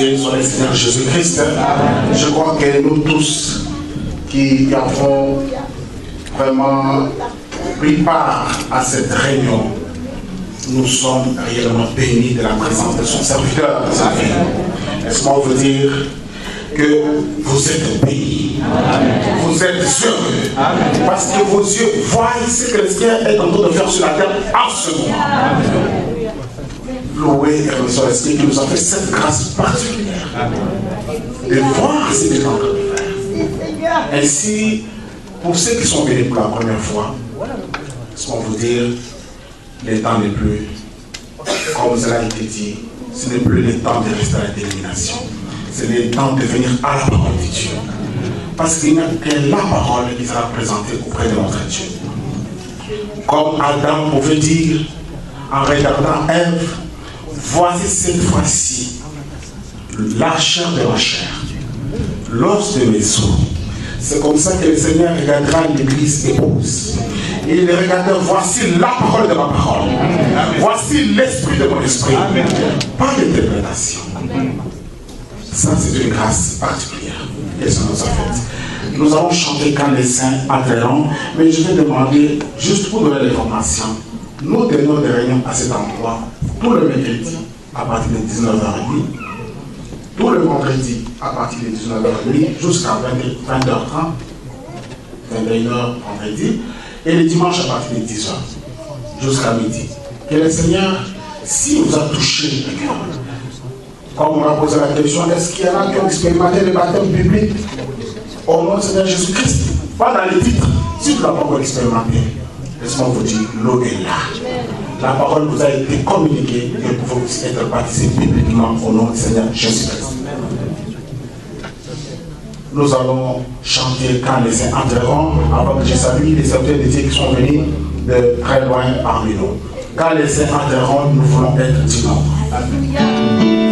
Dieu, soit le Seigneur Jésus-Christ. Je crois que nous tous qui avons vraiment pris part à cette réunion, nous sommes réellement bénis de la présence de son serviteur, de sa vie. Laisse-moi vous dire que vous êtes bénis, vous êtes heureux, parce que vos yeux voient ce que le Seigneur est en train de faire sur la terre en ce moment. Loué et remercié l'Esprit qui nous a fait cette grâce particulière de voir ce qu'il est en train de faire. Ainsi, pour ceux qui sont venus pour la première fois, laisse-moi vous dire, le temps n'est plus, comme cela a été dit, ce n'est plus le temps de rester à la dénomination. C'est le temps de venir à la parole de Dieu. Parce qu'il n'y a que la parole qui sera présentée auprès de notre Dieu. Comme Adam pouvait dire en regardant Ève, voici cette fois-ci la chair de ma chair, l'os de mes os. C'est comme ça que le Seigneur regardera l'église épouse. Et il regardera, voici la parole de ma parole. Voici l'esprit de mon esprit. Pas d'interprétation. Ça, c'est une grâce particulière que ça nous a faite. Nous allons chanter quand les saints entreront, mais je vais demander, juste pour donner l'information, nous tenons des réunions à cet endroit tout le mercredi à partir de 19h30, tout le vendredi à partir de 19h30 jusqu'à 20h30, 21h vendredi, et le dimanche à partir de 10h jusqu'à midi. Que le Seigneur, s'il vous a touché le cœur, comme on a posé la question, est-ce qu'il y en a qui ont expérimenté le baptême public au nom du Seigneur Jésus-Christ? Pas dans les titres. Si tu ne l'as pas encore expérimenté, laisse-moi vous dire, l'eau est là. La parole vous a été communiquée et vous pouvez aussi être baptisé publiquement au nom du Seigneur Jésus-Christ. Nous allons chanter quand les saints entreront, avant que je salue les serviteurs de Dieu qui sont venus de très loin parmi nous. Quand les saints entreront, nous voulons être du nombre. Amen.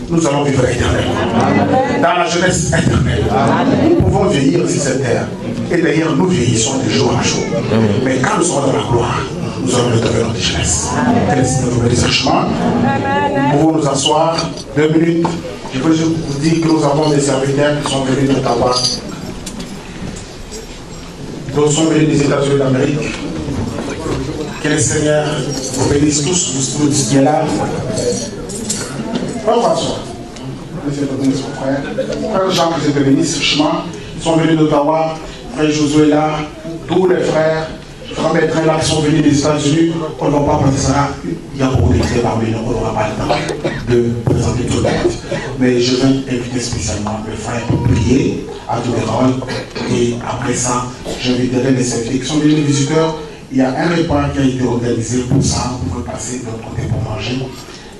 Nous allons vivre éternellement. Dans la jeunesse éternelle. Nous pouvons vieillir sur cette terre. Et d'ailleurs, nous vieillissons de jour en jour. Mais quand nous serons dans la gloire, nous allons retrouver notre jeunesse. Que le Seigneur nous bénisse richement. Nous pouvons nous asseoir 2 minutes. Je veux juste vous dire que nous avons des serviteurs qui sont venus d'Ottawa. D'autres sont venus des États-Unis d'Amérique. Que le Seigneur vous bénisse tous, vous qui êtes là. Frère Jean, que je te bénisse richement. Ils sont venus d'Ottawa. Frère Josué là. Tous les frères. Frère Bertrand là qui sont venus des États-Unis. On n'a pas pensé ça. Il y a beaucoup d'invités parmi nous. On n'aura pas le temps de présenter tout le monde. Mais je vais inviter spécialement les frères pour prier à tous les rôles. Et après ça, j'inviterai les serviteurs qui sont venus les visiteurs. Il y a un repas qui a été organisé pour ça. Vous pouvez passer de l'autre côté pour manger.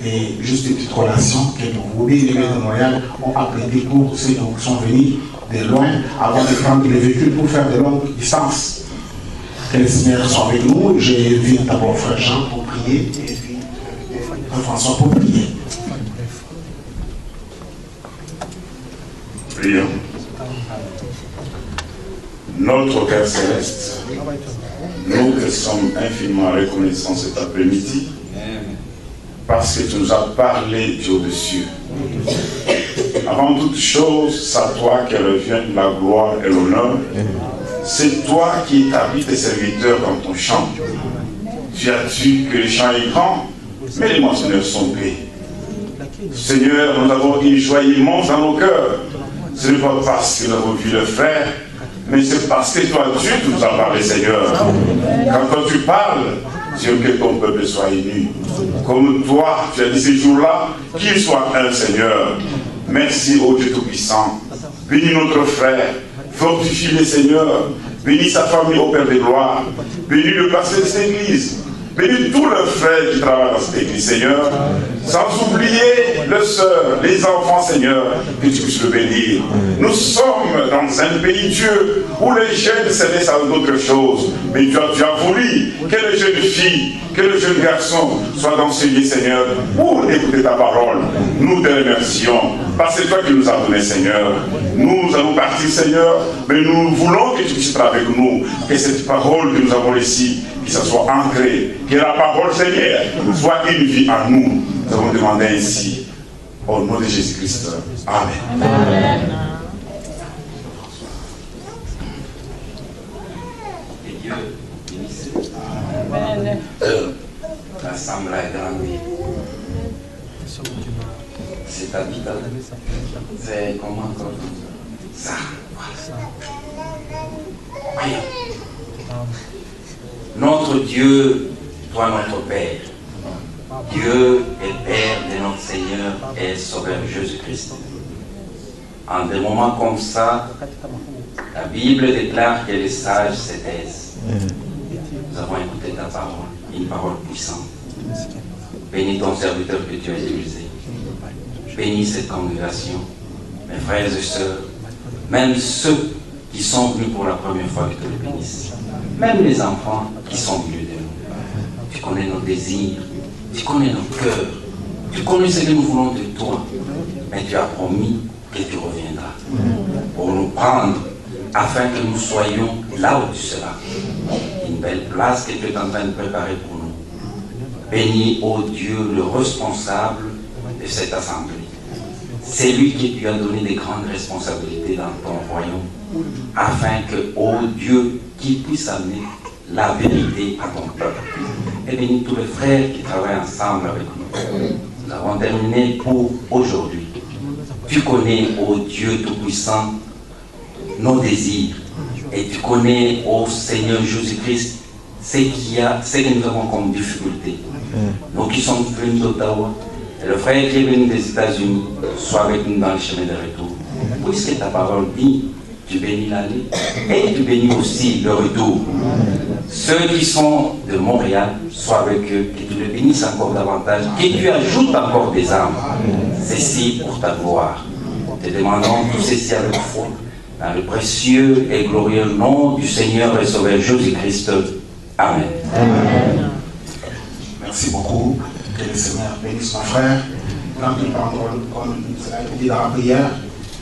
Et juste une petite relation que nos bien-aimés de Montréal ont apprêté pour ceux qui sont venus de loin avant de prendre les véhicules pour faire de longues distances. Que les Seigneurs soient avec nous. J'invite d'abord Frère Jean pour prier et puis Frère François pour prier. Prions. Notre Père Céleste, nous te sommes infiniment reconnaissants cet après-midi parce que tu nous as parlé du au-dessus. Avant toute chose, c'est à toi que revient la gloire et l'honneur. C'est toi qui établis tes serviteurs dans ton champ. Tu as dit que le champ est grand, mais les moissonneurs sont gais. Seigneur, nous avons une joie immense dans nos cœurs. Ce n'est pas parce que nous avons vu le faire, mais c'est parce que toi, Dieu, tu nous as parlé, Seigneur. Quand toi tu parles, Dieu, que ton peuple soit uni. Comme toi, tu as dit ces jours-là, qu'il soit un, Seigneur. Merci, ô Dieu Tout-Puissant. Bénis notre frère. Fortifie-le, Seigneur. Bénis sa famille au Père de gloire. Bénis le pasteur de cette église. Bénis tous les frères qui travaillent dans cette église, Seigneur. Sans oublier les sœurs, les enfants, Seigneur, que tu puisses le bénir. Nous sommes dans un pays, Dieu, où les jeunes se laissent à d'autres choses. Mais tu as voulu que les jeunes filles, que les jeunes garçons soient dans ce lieu, Seigneur, pour écouter ta parole. Nous te remercions, parce que c'est toi qui nous as donné, Seigneur. Nous allons partir, Seigneur, mais nous voulons que tu puisses être avec nous, que cette parole que nous avons ici, que ça soit ancré, que la parole, Seigneur, soit une vie en nous. Nous avons demandé ainsi, au nom de Jésus-Christ. Amen. Amen. Que Dieu bénisse. Amen. L'assemblée est grande. C'est habitable. C'est comment ça. Voyons. Notre Dieu, toi notre Père, Dieu et Père de notre Seigneur et Sauveur Jésus-Christ. En des moments comme ça, la Bible déclare que les sages se taisent. Nous avons écouté ta parole, une parole puissante. Bénis ton serviteur que tu as utilisé. Bénis cette congrégation, mes frères et sœurs, même ceux qui sont venus pour la première fois, que tu les bénisses. Même les enfants qui sont venus de nous. Tu connais nos désirs, tu connais nos cœurs, tu connais ce que nous voulons de toi, mais tu as promis que tu reviendras pour nous prendre afin que nous soyons là où tu seras. Une belle place que tu es en train de préparer pour nous. Bénis, ô Dieu, le responsable de cette assemblée. C'est lui qui tu as donné des grandes responsabilités dans ton royaume, afin que, ô Dieu, qu'il puisse amener la vérité à ton peuple. Et bénis tous les frères qui travaillent ensemble avec nous. Nous avons terminé pour aujourd'hui. Tu connais, ô Dieu Tout-Puissant, nos désirs. Et tu connais, ô Seigneur Jésus-Christ, ce que nous avons comme difficulté. Nous qui sommes venus d'Ottawa, et le frère qui est venu des États-Unis, soit avec nous dans le chemin de retour. Puisque ta parole dit, tu bénis l'aller et tu bénis aussi le retour. Ceux qui sont de Montréal, sois avec eux, que tu les bénisses encore davantage, que tu ajoutes encore des âmes. Ceci pour ta gloire. Te demandons tout ceci avec foi, dans le précieux et glorieux nom du Seigneur et Sauveur Jésus-Christ. Amen. Amen. Merci beaucoup. Que le Seigneur bénisse mon frère. Quand il parle, comme cela a été dit dans la prière,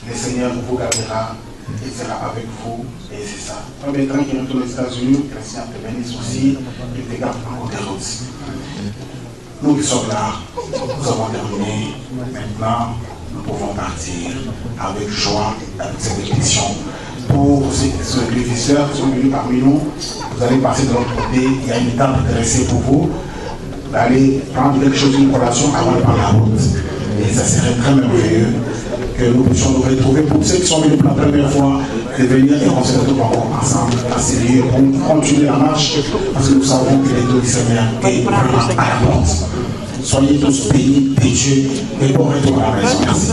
le Seigneur vous gardera, il sera avec vous, et c'est ça. Quand il retourne aux États-Unis, que le Seigneur te bénisse aussi, qu'il te garde encore des routes. Nous qui sommes là, nous avons terminé. Maintenant, nous pouvons partir avec joie, avec cette bénédiction. Pour ceux les visiteurs qui sont venus parmi nous, vous allez passer de l'autre côté, il y a une table dressée pour vous. D'aller prendre quelque chose d'une collation avant de prendre la route. Et ça serait très merveilleux que nous puissions nous retrouver pour ceux qui sont venus pour la première fois, de venir et qu'on se retrouve encore ensemble à ces lieux pour continuer la marche, parce que nous savons que les deux du Seigneur est vraiment à la porte. Soyez tous bénis de Dieu et bon retour à la maison. Merci.